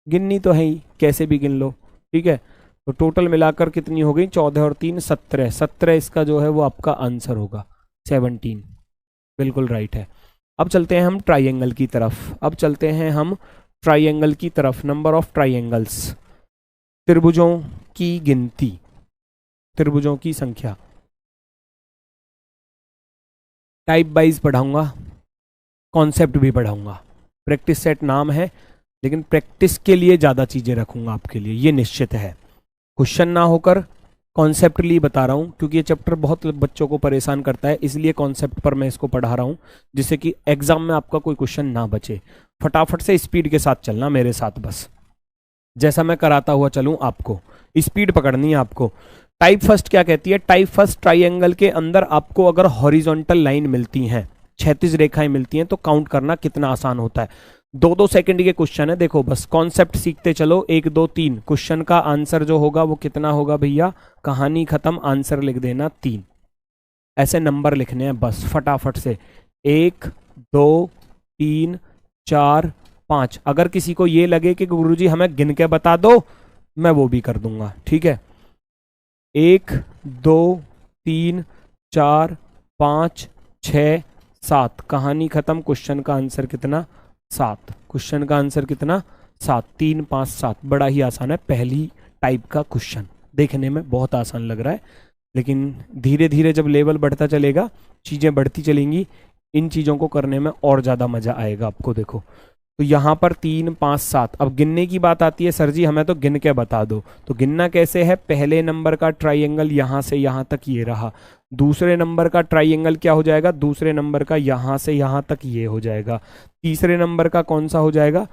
S1: गिननी तो है ही, कैसे भी गिन लो। ठीक है, तो टोटल मिलाकर कितनी हो गई? 14 और 3 17। 17 इसका जो है वो आपका आंसर होगा। 17 बिल्कुल राइट है। अब चलते हैं हम ट्राइंगल की तरफ। अब चलते हैं हम ट्राइंगल की तरफ। नंबर ऑफ ट्राइंगल्स, त्रिभुजों की गिनती, त्रिभुजों की संख्या। टाइप वाइज पढ़ाऊंगा, कॉन्सेप्ट भी पढ़ाऊंगा। प्रैक्टिस सेट नाम है, लेकिन प्रैक्टिस के लिए ज़्यादा चीज़ें रखूंगा आपके लिए, ये निश्चित है। क्वेश्चन ना होकर कॉन्सेप्टली बता रहा हूँ, क्योंकि ये चैप्टर बहुत बच्चों को परेशान करता है, इसलिए कॉन्सेप्ट पर मैं इसको पढ़ा रहा हूँ, जिससे कि एग्जाम में आपका कोई क्वेश्चन ना बचे। फटाफट से स्पीड के साथ चलना मेरे साथ, बस जैसा मैं कराता हुआ चलूँ, आपको स्पीड पकड़नी है आपको। टाइप फर्स्ट क्या कहती है? टाइप फर्स्ट ट्राइंगल के अंदर आपको अगर हॉरिजॉन्टल लाइन मिलती हैं, क्षैतिज रेखाएं मिलती हैं, तो काउंट करना कितना आसान होता है। 2-2 सेकंड के क्वेश्चन है, देखो बस कॉन्सेप्ट सीखते चलो। 1 2 3 क्वेश्चन का आंसर जो होगा वो कितना होगा भैया? कहानी खत्म, आंसर लिख देना 3। ऐसे नंबर लिखने हैं बस फटाफट से। 1 2 3 4 5। अगर किसी को ये लगे कि गुरुजी हमें गिन के बता दो, मैं वो भी कर दूंगा। ठीक है, 1 2 3 4 5 6 7। कहानी खत्म, क्वेश्चन का आंसर कितना? 7। क्वेश्चन का आंसर कितना? 7। 3 5 7। बड़ा ही आसान है, पहली टाइप का क्वेश्चन। देखने में बहुत आसान लग रहा है, लेकिन धीरे धीरे जब लेवल बढ़ता चलेगा, चीज़ें बढ़ती चलेंगी, इन चीज़ों को करने में और ज़्यादा मज़ा आएगा आपको। देखो तो यहाँ पर 3 5 7। अब गिनने की बात आती है, सर जी हमें तो गिन के बता दो। तो गिनना कैसे है? पहले नंबर का ट्राइंगल यहाँ से यहाँ तक ये रहा। दूसरे नंबर का ट्राइंगल क्या हो जाएगा? दूसरे नंबर का यहाँ से यहाँ तक ये हो जाएगा। तीसरे नंबर का कौन सा हो जाएगा?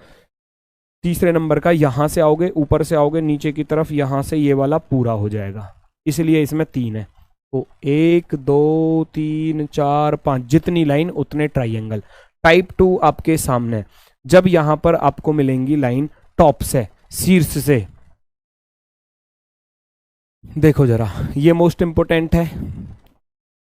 S1: तीसरे नंबर का यहाँ से आओगे, ऊपर से आओगे नीचे की तरफ, यहाँ से ये वाला पूरा हो जाएगा, इसलिए इसमें 3 है। तो 1 2 3 4 5, जितनी लाइन उतने ट्राइंगल। टाइप 2 आपके सामने। जब यहां पर आपको मिलेंगी लाइन टॉप से, शीर्ष से, देखो जरा, ये मोस्ट इंपोर्टेंट है।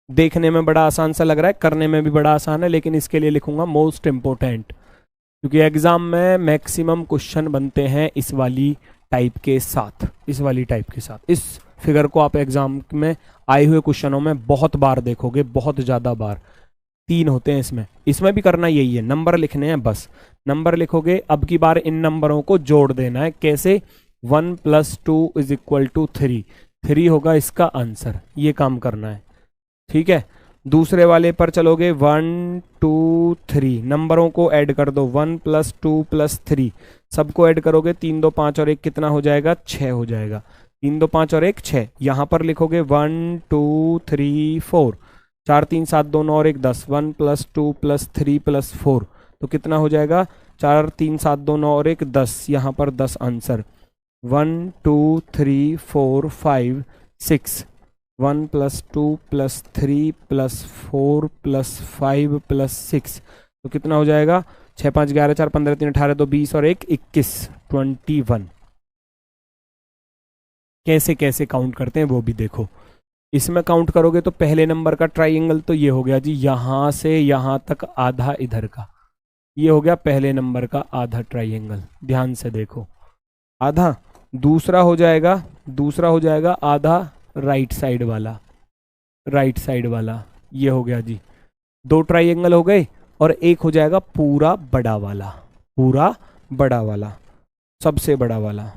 S1: देखने में बड़ा आसान सा लग रहा है, करने में भी बड़ा आसान है, लेकिन इसके लिए लिखूंगा मोस्ट इंपोर्टेंट, क्योंकि एग्जाम में मैक्सिमम क्वेश्चन बनते हैं इस वाली टाइप के साथ। इस वाली टाइप के साथ इस फिगर को आप एग्जाम में आए हुए क्वेश्चनों में बहुत बार देखोगे, बहुत ज़्यादा बार। 3 होते हैं इसमें, इसमें भी करना यही है, नंबर लिखने हैं बस। नंबर लिखोगे, अब की बार इन नंबरों को जोड़ देना है। कैसे? 1 + 2 = 3। 3 होगा इसका आंसर, ये काम करना है। ठीक है, दूसरे वाले पर चलोगे, 1 2 3, नंबरों को ऐड कर दो। 1 + 2 + 3, सबको ऐड करोगे, 3 2 5 और 1 कितना हो जाएगा? 6 हो जाएगा। 3 2 5 और 1 6। यहाँ पर लिखोगे 1 2 3 4, 4 3 7 2 9 और 1 10। 1 + 2 + 3 + 4, तो कितना हो जाएगा? 4 3 7 2 9 और 1 10। यहाँ पर 10 आंसर। 1 2 3 4 5 6। 1 + 2 + 3 + 4 + 5 + 6, तो कितना हो जाएगा? 6 5 11 4 15 3 18 2 20 और 1 21, 21। कैसे कैसे काउंट करते हैं वो भी देखो। इसमें काउंट करोगे तो पहले नंबर का ट्राइंगल तो ये हो गया जी, यहाँ से यहाँ तक आधा इधर का, ये हो गया पहले नंबर का आधा ट्राइंगल। ध्यान से देखो, आधा। दूसरा हो जाएगा आधा राइट साइड वाला, राइट साइड वाला, ये हो गया जी। 2 ट्राइंगल हो गए, और एक हो जाएगा पूरा बड़ा वाला, पूरा बड़ा वाला, सबसे बड़ा वाला,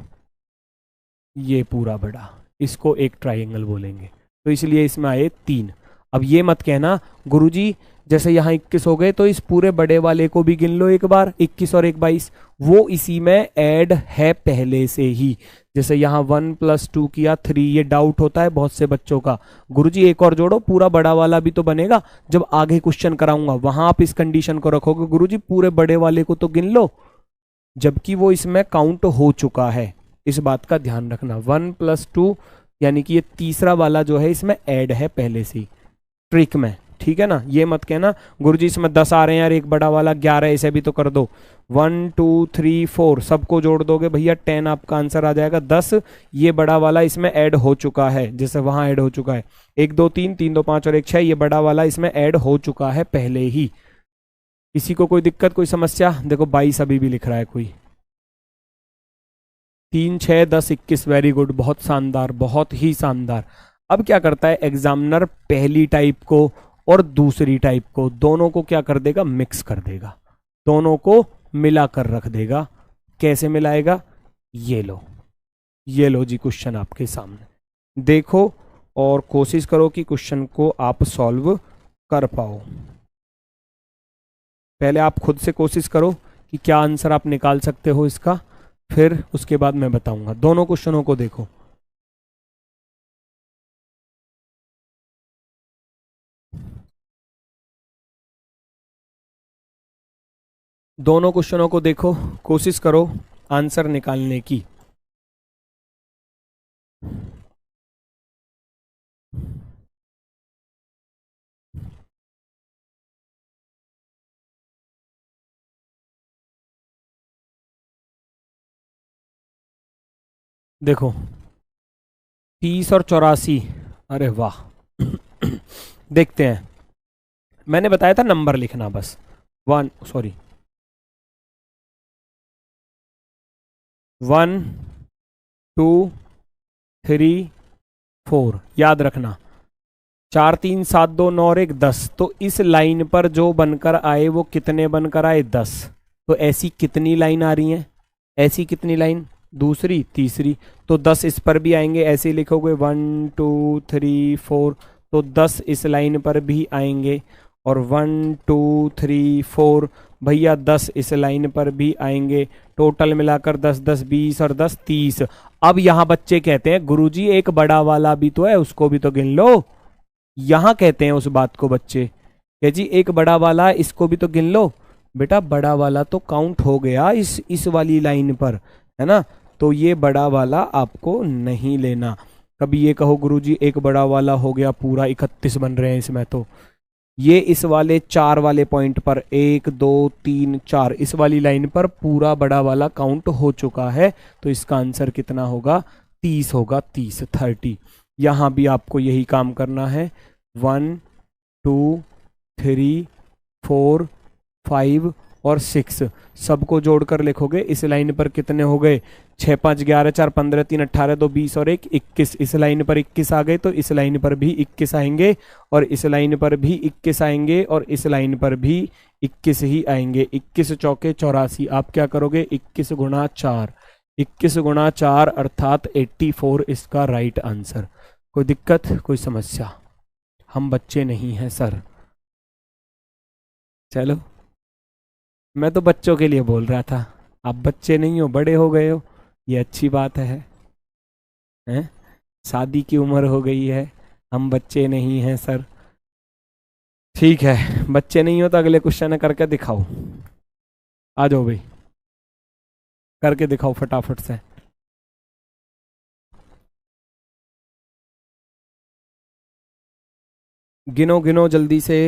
S1: ये पूरा बड़ा, इसको एक ट्राइंगल बोलेंगे। तो इसलिए इसमें आए 3। अब ये मत कहना गुरुजी जैसे यहाँ 21 हो गए तो इस पूरे बड़े वाले को भी गिन लो एक बार, 21 और 1 22, वो इसी में ऐड है पहले से ही। जैसे यहाँ 1 + 2 किया 3, ये डाउट होता है बहुत से बच्चों का, गुरुजी एक और जोड़ो पूरा बड़ा वाला भी तो बनेगा। जब आगे क्वेश्चन कराऊंगा वहां आप इस कंडीशन को रखोगे गुरुजी पूरे बड़े वाले को तो गिन लो, जबकि वो इसमें काउंट हो चुका है। इस बात का ध्यान रखना, 1 + 2 यानी कि ये तीसरा वाला जो है इसमें ऐड है पहले से ट्रिक में, ठीक है ना। ये मत कहना गुरुजी इसमें 10 आ रहे हैं यार, एक बड़ा वाला 11 है इसे भी तो कर दो। 1 2 3 4 सबको जोड़ दोगे भैया 10 आपका आंसर आ जाएगा। 10 ये बड़ा वाला इसमें ऐड हो चुका है, जैसे वहां ऐड हो चुका है 1 2 3 3 2 5 और 1 6, ये बड़ा वाला इसमें ऐड हो चुका है पहले ही। किसी को कोई दिक्कत कोई समस्या? देखो 22 अभी भी लिख रहा है कोई। 3 6 10 21, वेरी गुड, बहुत शानदार, बहुत ही शानदार। अब क्या करता है एग्जामिनर, पहली टाइप को और दूसरी टाइप को दोनों को क्या कर देगा, मिक्स कर देगा, दोनों को मिलाकर रख देगा। कैसे मिलाएगा, ये लो, ये लो जी क्वेश्चन आपके सामने, देखो और कोशिश करो कि क्वेश्चन को आप सॉल्व कर पाओ। पहले आप खुद से कोशिश करो कि क्या आंसर आप निकाल सकते हो इसका, फिर उसके बाद मैं बताऊंगा। दोनों क्वेश्चनों को देखो, दोनों क्वेश्चनों को देखो, कोशिश करो आंसर निकालने की। देखो 30 और 84, अरे वाह देखते हैं, मैंने बताया था नंबर लिखना बस, 1 सॉरी 1 2 3 4, याद रखना 4 3 7 2 9 और 1 10, तो इस लाइन पर जो बनकर आए वो कितने बनकर आए, 10। तो ऐसी कितनी लाइन आ रही हैं, ऐसी कितनी लाइन, दूसरी तीसरी, तो 10 इस पर भी आएंगे, ऐसे लिखोगे 1 2 3 4, तो 10 इस लाइन पर भी आएंगे, और 1 2 3 4 भैया 10 इस लाइन पर भी आएंगे, टोटल मिलाकर 10 10 20 और 10 30। अब यहां बच्चे कहते हैं गुरुजी एक बड़ा वाला भी तो है उसको भी तो गिन लो, यहां कहते हैं उस बात को बच्चे कि जी एक बड़ा वाला है इसको भी तो गिन लो। बेटा बड़ा वाला तो काउंट हो गया इस वाली लाइन पर, है ना, तो ये बड़ा वाला आपको नहीं लेना। कभी ये कहो गुरुजी एक बड़ा वाला हो गया पूरा 31 बन रहे हैं इसमें, तो ये इस वाले 4 वाले पॉइंट पर 1 2 3 4 इस वाली लाइन पर पूरा बड़ा वाला काउंट हो चुका है, तो इसका आंसर कितना होगा, 30 होगा, 30 30। यहां भी आपको यही काम करना है, 1 2 3 4 5 और 6 सबको जोड़कर लिखोगे, इस लाइन पर कितने हो गए, 6 5 11 4 15 3 18 2 20 और 1 21, इस लाइन पर 21 आ गए, तो इस लाइन पर भी 21 आएंगे, और इस लाइन पर भी 21 आएंगे, और इस लाइन पर भी 21 ही आएंगे। 21 चौके 84, आप क्या करोगे 21 गुणा 4, 21 गुणा 4 अर्थात 84 इसका राइट आंसर। कोई दिक्कत कोई समस्या? हम बच्चे नहीं हैं सर। चलो मैं तो बच्चों के लिए बोल रहा था, आप बच्चे नहीं हो बड़े हो गए हो, ये अच्छी बात है, हैं? शादी की उम्र हो गई है, हम बच्चे नहीं हैं सर। ठीक है बच्चे नहीं हो तो अगले क्वेश्चन करके दिखाओ, आ जाओ भाई करके दिखाओ फटाफट से। गिनो गिनो जल्दी से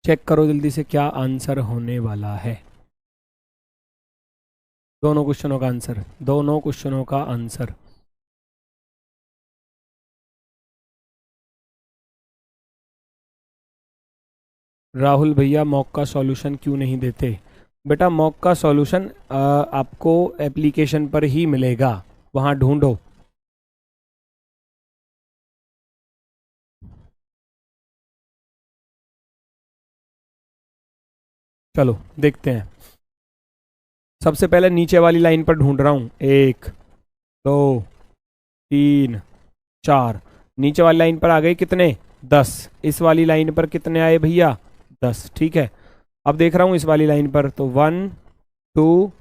S1: चेक करो जल्दी से क्या आंसर होने वाला है, दोनों क्वेश्चनों का आंसर, दोनों क्वेश्चनों का आंसर। राहुल भैया मॉक का सॉल्यूशन क्यों नहीं देते? बेटा मॉक का सॉल्यूशन आपको एप्लीकेशन पर ही मिलेगा, वहां ढूंढो। चलो देखते हैं। सबसे पहले नीचे वाली लाइन पर ढूंढ रहा हूं, 1 2 3 4, नीचे वाली लाइन पर आ गए कितने, 10। इस वाली लाइन पर कितने आए भैया, 10। ठीक है, अब देख रहा हूं इस वाली लाइन पर, तो 1 2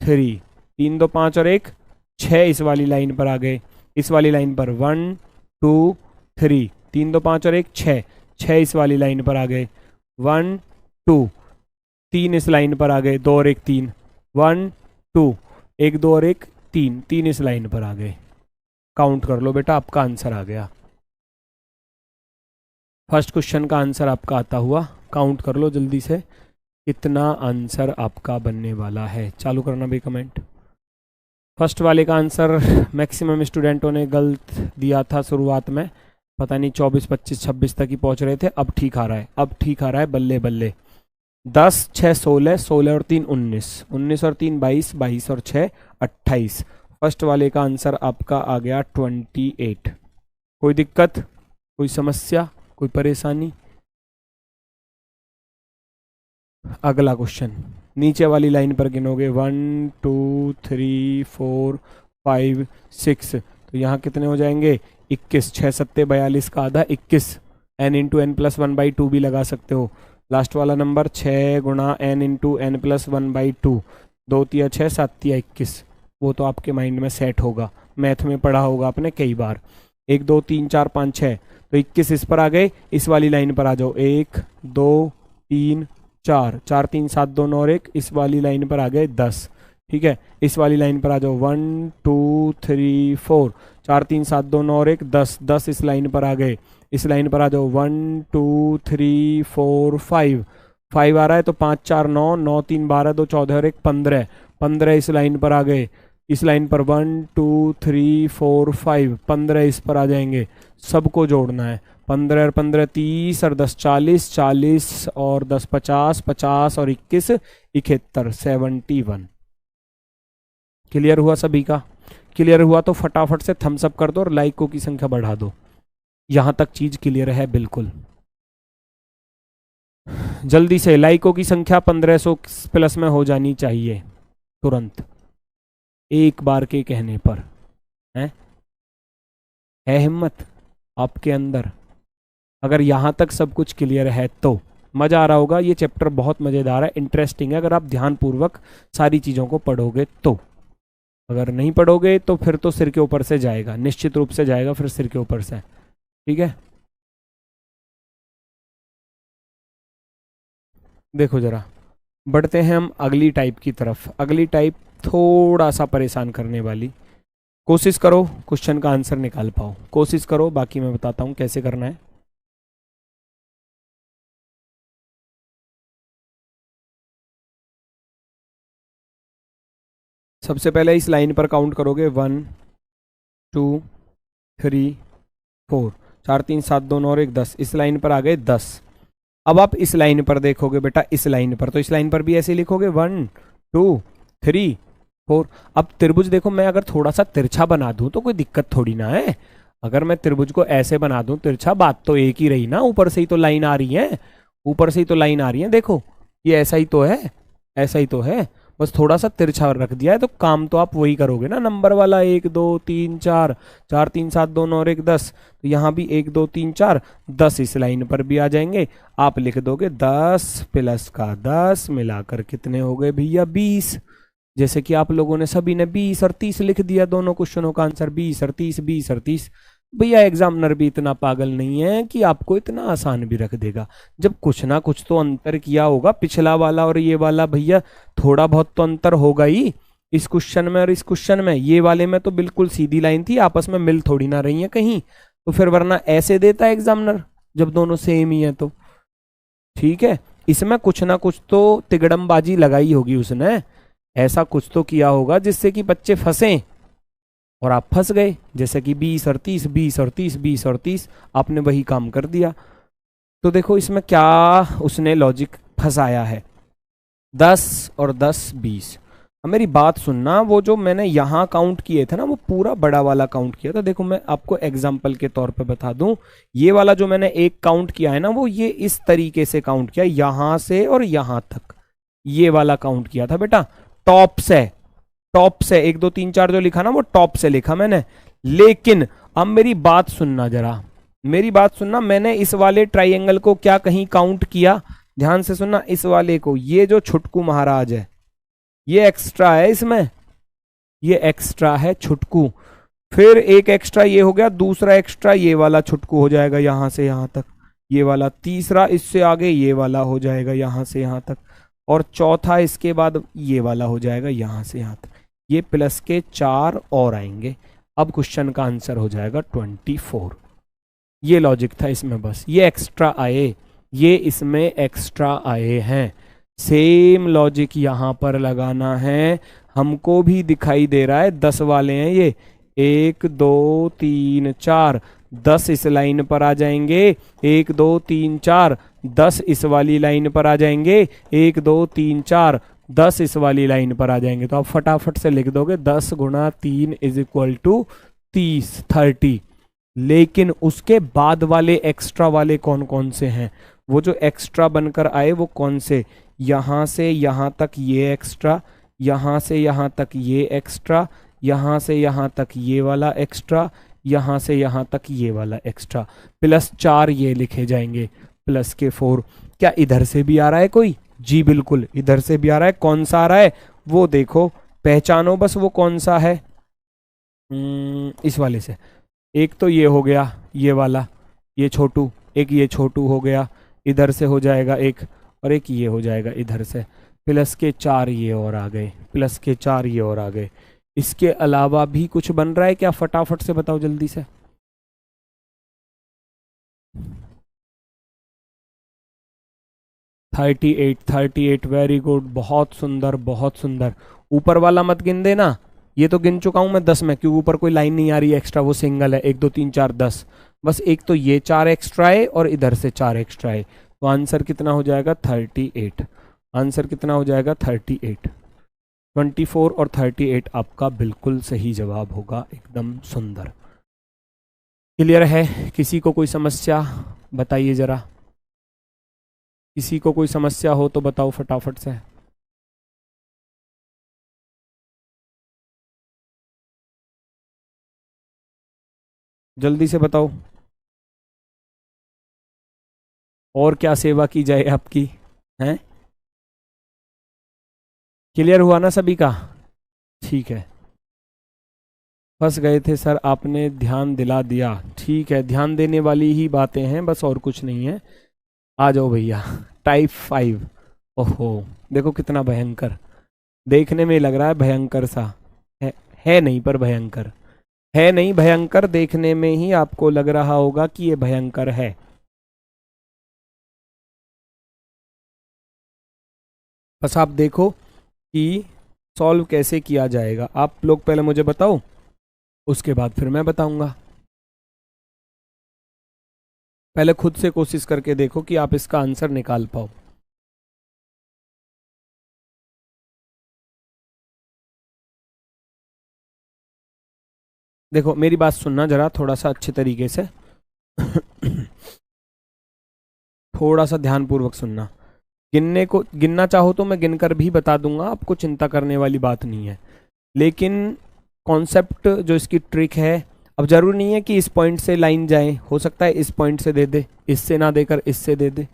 S1: 3, 3 2 5 और 1 6 इस वाली लाइन पर आ गए। इस वाली लाइन पर 1 2 3, 3 2 5 और 1 6, 6 इस वाली लाइन पर आ गए। 1 2 3 इस लाइन पर आ गए, 2 और 1 3, 1 2 1 2 और 1 3, 3 इस लाइन पर आ गए। काउंट कर लो बेटा, आपका आंसर आ गया। फर्स्ट क्वेश्चन का आंसर आपका आता हुआ, काउंट कर लो जल्दी से, कितना आंसर आपका बनने वाला है। चालू करना भी कमेंट। फर्स्ट वाले का आंसर मैक्सिमम स्टूडेंटों ने गलत दिया था शुरुआत में, पता नहीं 24 25 26 तक ही पहुंच रहे थे। अब ठीक आ रहा है, अब ठीक आ रहा है, बल्ले बल्ले। 10 6 16, 16 और 3 19, 19 और 3 22, 22 और 6 28। फर्स्ट वाले का आंसर आपका आ गया 28। कोई दिक्कत, कोई समस्या, कोई परेशानी? अगला क्वेश्चन, नीचे वाली लाइन पर गिनोगे 1 2 3 4 5 6, तो यहाँ कितने हो जाएंगे, 21। 6 7 42 का आधा 21, n इंटू एन प्लस 1/2 भी लगा सकते हो। लास्ट वाला नंबर 6 गुणा n इंटू एन प्लस 1/2, 2 तिया 6 7 तिया 21। वो तो आपके माइंड में सेट होगा, मैथ में पढ़ा होगा आपने कई बार। 1 2 3 4 5 6, तो 21 इस पर आ गए। इस वाली लाइन पर आ जाओ, 1 2 3 4, 4 3 7 2 9 और 1, इस वाली लाइन पर आ गए 10। ठीक है, इस वाली लाइन पर आ जाओ, 1 2 3 4, 4 3 7 2 9 और 1 10, 10 इस लाइन पर आ गए। इस लाइन पर आ जाओ, 1 2 3 4 5, 5 आ रहा है तो 5 4 9, 9 3 12, 2 14 और 1 15, 15 इस लाइन पर आ गए। इस लाइन पर 1 2 3 4 5, 15 इस पर आ जाएंगे। सबको जोड़ना है, 15 और 15 30 और 10 40, 40 और 10 50, 50 और 21 71, 71। क्लियर हुआ सभी का? क्लियर हुआ तो फटाफट से थम्स अप कर दो और लाइकों की संख्या बढ़ा दो। यहां तक चीज क्लियर है बिल्कुल? जल्दी से लाइकों की संख्या 1500 प्लस में हो जानी चाहिए तुरंत, एक बार के कहने पर। है हिम्मत आपके अंदर? अगर यहां तक सब कुछ क्लियर है तो मजा आ रहा होगा। ये चैप्टर बहुत मजेदार है, इंटरेस्टिंग है, अगर आप ध्यानपूर्वक सारी चीजों को पढ़ोगे तो। अगर नहीं पढ़ोगे तो फिर तो सिर के ऊपर से जाएगा, निश्चित रूप से जाएगा फिर सिर के ऊपर से। ठीक है, देखो जरा, बढ़ते हैं हम अगली टाइप की तरफ। अगली टाइप थोड़ा सा परेशान करने वाली। कोशिश करो क्वेश्चन का आंसर निकाल पाओ, कोशिश करो, बाकी मैं बताता हूं कैसे करना है। सबसे पहले इस लाइन पर काउंट करोगे, 1 2 3 4, 4 3 7 2 9 और 1 10, इस लाइन पर आ गए 10। अब आप इस लाइन पर देखोगे बेटा, इस लाइन पर, तो इस लाइन पर भी ऐसे लिखोगे 1 2 3 4। अब त्रिभुज देखो, मैं अगर थोड़ा सा तिरछा बना दूं तो कोई दिक्कत थोड़ी ना है। अगर मैं त्रिभुज को ऐसे बना दूं तिरछा, बात तो एक ही रही ना, ऊपर से ही तो लाइन आ रही है, ऊपर से ही तो लाइन आ रही है। देखो ये ऐसा ही तो है, ऐसा ही तो है, बस थोड़ा सा तिरछा रख दिया है, तो काम तो आप वही करोगे ना, नंबर वाला 1 2 3 4, 4 3 7 2 9 और 1 10, तो यहाँ भी 1 2 3 4 10 इस लाइन पर भी आ जाएंगे। आप लिख दोगे 10 प्लस का 10 मिलाकर कितने हो गए भैया, 20। जैसे कि आप लोगों ने सभी ने 20 और 30 लिख दिया, दोनों क्वेश्चनों का आंसर 20 और 30, 20 और 30। भैया एग्जामिनर भी इतना पागल नहीं है कि आपको इतना आसान भी रख देगा। जब कुछ ना कुछ तो अंतर किया होगा, पिछला वाला और ये वाला भैया थोड़ा बहुत तो अंतर होगा ही, इस क्वेश्चन में और इस क्वेश्चन में। ये वाले में तो बिल्कुल सीधी लाइन थी, आपस में मिल थोड़ी ना रही है कहीं, तो फिर वरना ऐसे देता है एग्जामिनर जब दोनों सेम ही है तो। ठीक है, इसमें कुछ ना कुछ तो तिगड़मबाजी लगाई होगी उसने, ऐसा कुछ तो किया होगा जिससे कि बच्चे फंसे और आप फंस गए। जैसे कि 20 और 30, 20 और 30, 20 और 30, आपने वही काम कर दिया। तो देखो इसमें क्या उसने लॉजिक फंसाया है, 10 और 10 20। अब मेरी बात सुनना, वो जो मैंने यहाँ काउंट किए थे ना, वो पूरा बड़ा वाला काउंट किया था। देखो मैं आपको एग्जाम्पल के तौर पे बता दूं, ये वाला जो मैंने एक काउंट किया है ना, वो ये इस तरीके से काउंट किया, यहां से और यहां तक ये वाला काउंट किया था बेटा। टॉप से, टॉप से 1 2 3 4 जो लिखा ना वो टॉप से लिखा मैंने। लेकिन अब मेरी बात सुनना जरा, मेरी बात सुनना, मैंने इस वाले ट्राइंगल को क्या कहीं काउंट किया? ध्यान से सुनना, इस वाले को, ये जो छुटकू महाराज है ये एक्स्ट्रा है इसमें, ये एक्स्ट्रा है छुटकू। फिर एक एक्स्ट्रा ये हो गया, दूसरा एक्स्ट्रा ये वाला छुटकू हो जाएगा यहां से यहां तक, ये वाला। तीसरा इससे आगे ये वाला हो जाएगा यहां से यहां तक, और चौथा इसके बाद ये वाला हो जाएगा यहां से यहां तक। ये प्लस के 4 और आएंगे। अब क्वेश्चन का आंसर हो जाएगा 24। ये लॉजिक था इसमें, बस ये एक्स्ट्रा आए, ये इसमें एक्स्ट्रा आए हैं। सेम लॉजिक यहां पर लगाना है। हमको भी दिखाई दे रहा है 10 वाले हैं ये, 1 2 3 4, 10 इस लाइन पर आ जाएंगे, 1 2 3 4, 10 इस वाली लाइन पर आ जाएंगे, 1 2 3 4, 10 इस वाली लाइन पर आ जाएंगे। तो आप फटाफट से लिख दोगे 10 गुणा 3 इज इक्वल टू 30। लेकिन उसके बाद वाले एक्स्ट्रा वाले कौन कौन से हैं? वो जो एक्स्ट्रा बनकर आए वो कौन से? यहां से यहां तक ये एक्स्ट्रा, यहां से यहां तक ये एक्स्ट्रा, यहां से यहां तक ये वाला एक्स्ट्रा, यहां से यहां तक ये वाला एक्स्ट्रा, प्लस 4 ये लिखे जाएंगे, प्लस के 4। क्या इधर से भी आ रहा है कोई? जी बिल्कुल इधर से भी आ रहा है। कौन सा आ रहा है वो देखो, पहचानो बस वो कौन सा है। इस वाले से। एक तो ये हो गया ये वाला, ये छोटू, एक ये छोटू हो गया, इधर से हो जाएगा एक, और एक ये हो जाएगा इधर से, प्लस के 4 ये और आ गए, प्लस के 4 ये और आ गए। इसके अलावा भी कुछ बन रहा है क्या? फटाफट से बताओ जल्दी से। थर्टी एट, वेरी गुड, बहुत सुंदर बहुत सुंदर। ऊपर वाला मत गिन देना, ये तो गिन चुका हूं मैं 10 में, क्योंकि ऊपर कोई लाइन नहीं आ रही है एक्स्ट्रा, वो सिंगल है। 1 2 3 4 10, बस एक तो ये 4 एक्स्ट्रा है और इधर से 4 एक्स्ट्रा है। तो आंसर कितना हो जाएगा? 38। आंसर कितना हो जाएगा? 38। 24 और 38 आपका बिल्कुल सही जवाब होगा, एकदम सुंदर। क्लियर है? किसी को कोई समस्या बताइए जरा, किसी को कोई समस्या हो तो बताओ फटाफट से। जल्दी से बताओ, और क्या सेवा की जाए आपकी? हैं? क्लियर हुआ ना सभी का? ठीक है। फंस गए थे सर, आपने ध्यान दिला दिया। ठीक है, ध्यान देने वाली ही बातें हैं बस, और कुछ नहीं है। आ जाओ भैया। टाइप 5। ओहो, देखो कितना भयंकर, देखने में लग रहा है भयंकर सा, है नहीं पर भयंकर है, नहीं भयंकर, देखने में ही आपको लग रहा होगा कि ये भयंकर है। बस आप देखो कि सॉल्व कैसे किया जाएगा। आप लोग पहले मुझे बताओ, उसके बाद फिर मैं बताऊंगा। पहले खुद से कोशिश करके देखो कि आप इसका आंसर निकाल पाओ। देखो मेरी बात सुनना जरा थोड़ा सा अच्छे तरीके से। थोड़ा सा ध्यानपूर्वक सुनना। गिनने को गिनना चाहो तो मैं गिनकर भी बता दूंगा, आपको चिंता करने वाली बात नहीं है। लेकिन कॉन्सेप्ट जो इसकी ट्रिक है, अब जरूरी नहीं है कि इस पॉइंट से लाइन जाए, हो सकता है इस पॉइंट से दे दे, इससे ना देकर इससे दे दे,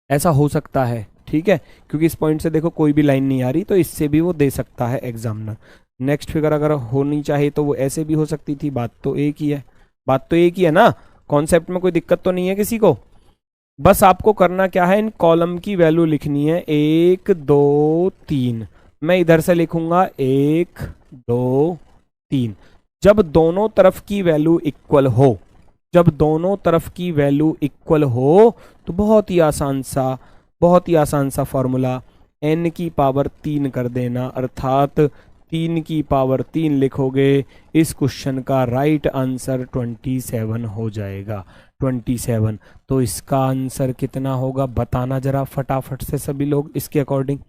S1: ऐसा हो सकता है। ठीक है, क्योंकि इस पॉइंट से देखो कोई भी लाइन नहीं आ रही, तो इससे भी वो दे सकता है एग्जामिनर। नेक्स्ट फिगर अगर होनी चाहे तो वो ऐसे भी हो सकती थी। बात तो एक ही है, बात तो एक ही है ना। कॉन्सेप्ट में कोई दिक्कत तो नहीं है किसी को? बस आपको करना क्या है, इन कॉलम की वैल्यू लिखनी है। 1 2 3, मैं इधर से लिखूंगा 1 2 3। जब दोनों तरफ की वैल्यू इक्वल हो, जब दोनों तरफ की वैल्यू इक्वल हो तो बहुत ही आसान सा फॉर्मूला, n की पावर 3 कर देना, अर्थात 3 की पावर 3 लिखोगे, इस क्वेश्चन का राइट आंसर 27 हो जाएगा। 27। तो इसका आंसर कितना होगा बताना जरा फटाफट से सभी लोग, इसके अकॉर्डिंग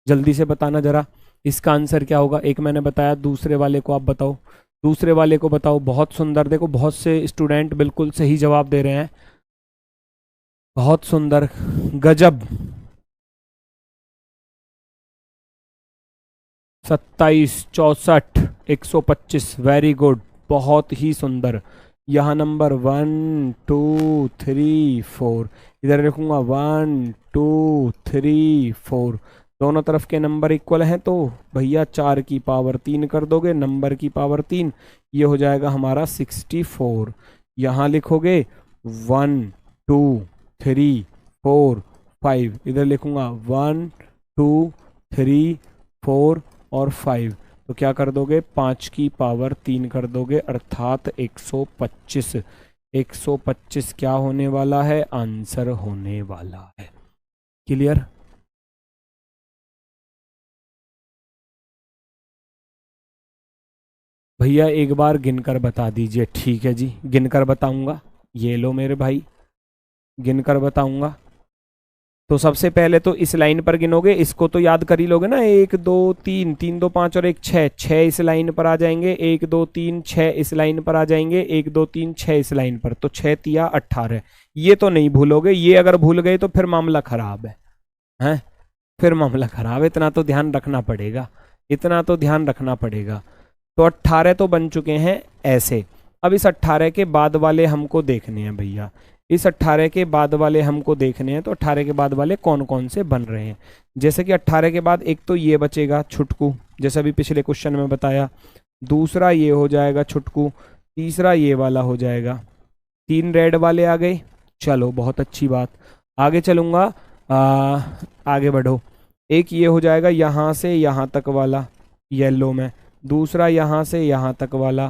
S1: जल्दी से बताना जरा, इसका आंसर क्या होगा। एक मैंने बताया, दूसरे वाले को आप बताओ, दूसरे वाले को बताओ। बहुत सुंदर, देखो बहुत से स्टूडेंट बिल्कुल सही जवाब दे रहे हैं, बहुत सुंदर, गजब। 27, 64, 125, वेरी गुड, बहुत ही सुंदर। यहाँ नंबर 1 2 3 4, इधर लिखूंगा 1 2 3 4, दोनों तरफ के नंबर इक्वल हैं तो भैया 4 की पावर 3 कर दोगे, नंबर की पावर 3, ये हो जाएगा हमारा 64। यहाँ लिखोगे 1 2 3 4 5, इधर लिखूंगा 1 2 3 4 और 5, तो क्या कर दोगे 5 की पावर 3 कर दोगे, अर्थात 125। 125 क्या होने वाला है, आंसर होने वाला है। क्लियर? भैया एक बार गिनकर बता दीजिए। ठीक है जी, गिनकर बताऊंगा। ये लो मेरे भाई, गिनकर बताऊंगा। तो सबसे पहले तो इस लाइन पर गिनोगे, इसको तो याद कर ही लोगे ना, 1 2 3, 3 2 5 और 1 6, 6 इस लाइन पर आ जाएंगे, 1 2 3 6 इस लाइन पर आ जाएंगे, 1 2 3 6 इस लाइन पर, तो 6 तिया 18। ये तो नहीं भूलोगे, ये अगर भूल गए तो फिर मामला खराब है, हैं? फिर मामला खराब है, इतना तो ध्यान रखना पड़ेगा, इतना तो ध्यान रखना पड़ेगा। तो 18 तो बन चुके हैं ऐसे। अब इस 18 के बाद वाले हमको देखने हैं भैया, इस 18 के बाद वाले हमको देखने हैं, तो 18 के बाद वाले कौन कौन से बन रहे हैं। जैसे कि 18 के बाद एक तो ये बचेगा छुटकू, जैसे अभी पिछले क्वेश्चन में बताया, दूसरा ये हो जाएगा छुटकू, तीसरा ये वाला हो जाएगा, 3 रेड वाले आ गए। चलो बहुत अच्छी बात, आगे चलूँगा, आगे बढ़ो। एक ये हो जाएगा यहाँ से यहाँ तक वाला येलो में, दूसरा यहाँ से यहाँ तक वाला,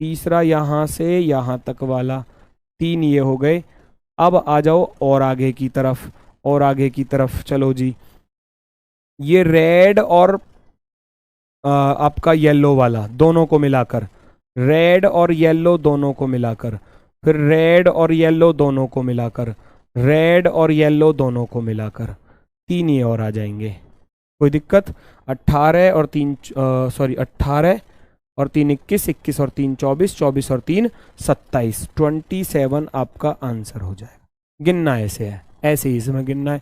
S1: तीसरा यहाँ से यहाँ तक वाला, 3 ये हो गए। अब आ जाओ और आगे की तरफ, और आगे की तरफ चलो जी, ये रेड और आपका येलो वाला दोनों को मिलाकर, रेड और येलो दोनों को मिलाकर, फिर रेड और येलो दोनों को मिलाकर, रेड और येलो दोनों को मिलाकर, 3 ये और आ जाएंगे। कोई दिक्कत? 18 और 3 18 और 3 21, 21 और 3 24, 24 और 3 27, 27 आपका आंसर हो जाएगा। गिनना ऐसे है, ऐसे ही इसमें गिनना है।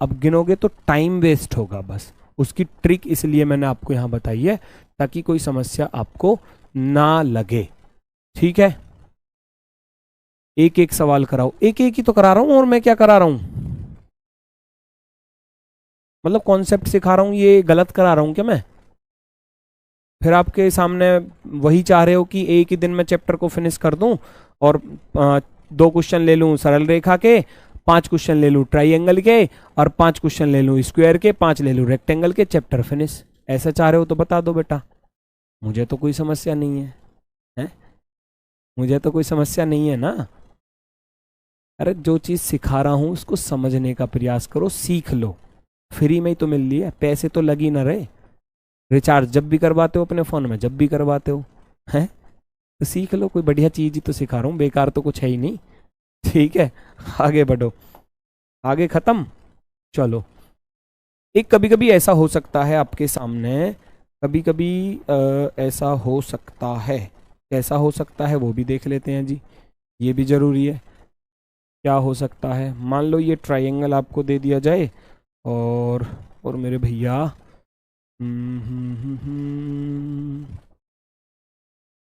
S1: अब गिनोगे तो टाइम वेस्ट होगा, बस उसकी ट्रिक इसलिए मैंने आपको यहाँ बताई है ताकि कोई समस्या आपको ना लगे। ठीक है, एक एक सवाल कराओ, एक एक ही तो करा रहा हूं, और मैं क्या करा रहा हूं, मतलब कॉन्सेप्ट सिखा रहा हूं, ये गलत करा रहा हूं क्या मैं? फिर आपके सामने वही चाह रहे हो कि एक ही दिन में चैप्टर को फिनिश कर दूं और 2 क्वेश्चन ले लूं सरल रेखा के, 5 क्वेश्चन ले लूं ट्राइंगल के, और 5 क्वेश्चन ले लूं स्क्वायर के, 5 ले लूं रेक्टेंगल के, चैप्टर फिनिश। ऐसा चाह रहे हो तो बता दो बेटा, मुझे तो कोई समस्या नहीं है, हैं? मुझे तो कोई समस्या नहीं है ना। अरे जो चीज़ सिखा रहा हूं उसको समझने का प्रयास करो, सीख लो, फ्री में ही तो मिल रही है, पैसे तो लगी ना रहे। रिचार्ज जब भी करवाते हो अपने फ़ोन में, जब भी करवाते हो, हैं? तो सीख लो, कोई बढ़िया चीज़ ही तो सिखा रहा हूँ, बेकार तो कुछ है ही नहीं। ठीक है, आगे बढ़ो, आगे ख़त्म। चलो, एक कभी कभी ऐसा हो सकता है आपके सामने, कभी कभी ऐसा हो सकता है, कैसा हो सकता है वो भी देख लेते हैं जी, ये भी ज़रूरी है। क्या हो सकता है, मान लो ये ट्रायंगल आपको दे दिया जाए, और मेरे भैया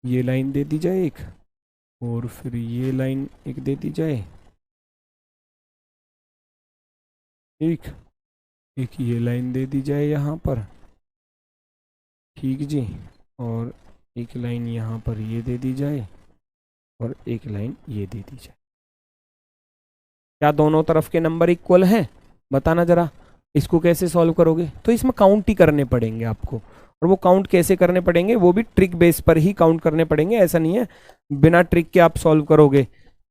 S1: ये लाइन दे दी जाए एक, और फिर ये लाइन एक दे दी जाए, एक एक ये लाइन दे दी जाए यहाँ पर, ठीक जी, और एक लाइन यहाँ पर ये दे दी जाए, और एक लाइन ये दे दी जाए। क्या दोनों तरफ के नंबर इक्वल हैं? बताना जरा, इसको कैसे सॉल्व करोगे? तो इसमें काउंट ही करने पड़ेंगे आपको, और वो काउंट कैसे करने पड़ेंगे, वो भी ट्रिक बेस पर ही काउंट करने पड़ेंगे। ऐसा नहीं है बिना ट्रिक के आप सॉल्व करोगे।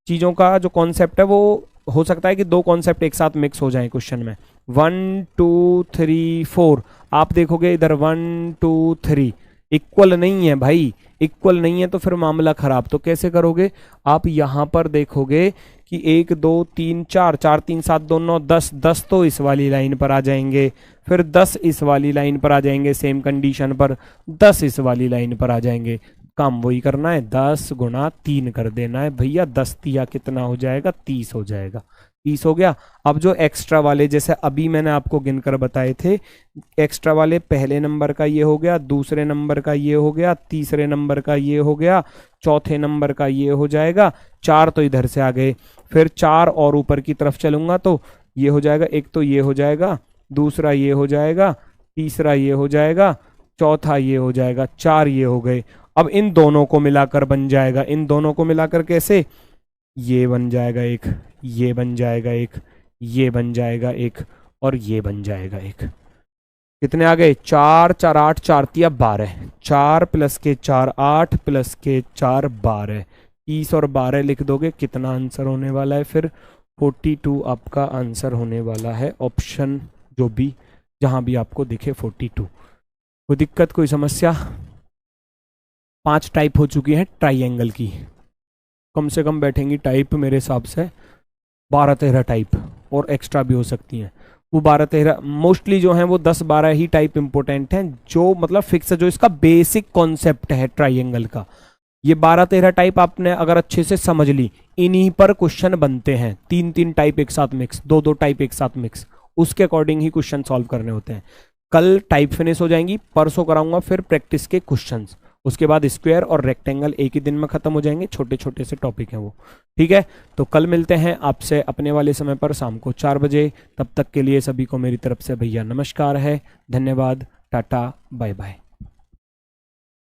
S1: चीज़ों का जो कॉन्सेप्ट है वो हो सकता है कि 2 कॉन्सेप्ट एक साथ मिक्स हो जाए क्वेश्चन में। 1 2 3 4, आप देखोगे इधर 1 2 3 इक्वल नहीं है भाई, इक्वल नहीं है तो फिर मामला खराब। तो कैसे करोगे आप? यहाँ पर देखोगे कि 1 2 3 4, 4 3 7 2 9 10, 10 तो इस वाली लाइन पर आ जाएंगे, फिर 10 इस वाली लाइन पर आ जाएंगे, सेम कंडीशन पर 10 इस वाली लाइन पर आ जाएंगे। काम वही करना है, 10 गुणा 3 कर देना है भैया, 10 तिया कितना हो जाएगा? 30 हो जाएगा। 30 हो गया। अब जो एक्स्ट्रा वाले, जैसे अभी मैंने आपको गिनकर बताए थे, एक्स्ट्रा वाले पहले नंबर का ये हो गया, दूसरे नंबर का ये हो गया, तीसरे नंबर का ये हो गया, चौथे नंबर का ये हो जाएगा, 4 तो इधर से आ गए, फिर 4 और ऊपर की तरफ चलूंगा तो ये हो जाएगा, एक तो ये हो जाएगा, दूसरा ये हो जाएगा, तीसरा ये हो जाएगा, चौथा ये हो जाएगा, 4 ये हो गए। अब इन दोनों को मिलाकर बन जाएगा, इन दोनों को मिलाकर कैसे, ये बन जाएगा एक, ये बन जाएगा एक, ये बन जाएगा एक, और ये बन जाएगा एक। कितने आ गए, 4 4 8, 4 तिया 12, 4 प्लस के 4 8 प्लस के 4 12, 30 और 12 लिख दोगे, कितना आंसर होने वाला है फिर 42 आपका आंसर होने वाला है। ऑप्शन जो भी जहां भी आपको दिखे 42। कोई दिक्कत, कोई समस्या? 5 टाइप हो चुकी है ट्राइंगल की, कम से कम बैठेंगी टाइप मेरे हिसाब से 12-13 टाइप, और एक्स्ट्रा भी हो सकती हैं। वो 12-13 मोस्टली जो हैं वो 10-12 ही टाइप इंपॉर्टेंट हैं, जो मतलब फिक्स है, जो इसका बेसिक कॉन्सेप्ट है ट्राइंगल का। ये 12-13 टाइप आपने अगर अच्छे से समझ ली, इन्हीं पर क्वेश्चन बनते हैं। 3-3 टाइप एक साथ मिक्स, 2-2 टाइप एक साथ मिक्स, उसके अकॉर्डिंग ही क्वेश्चन सॉल्व करने होते हैं। कल टाइप फिनिश हो जाएंगी, परसों कराऊंगा फिर प्रैक्टिस के क्वेश्चंस, उसके बाद स्क्वायर और रेक्टेंगल एक ही दिन में खत्म हो जाएंगे, छोटे छोटे से टॉपिक हैं वो। ठीक है, तो कल मिलते हैं आपसे अपने वाले समय पर शाम को 4 बजे। तब तक के लिए सभी को मेरी तरफ से भैया नमस्कार है, धन्यवाद, टाटा, बाय बाय।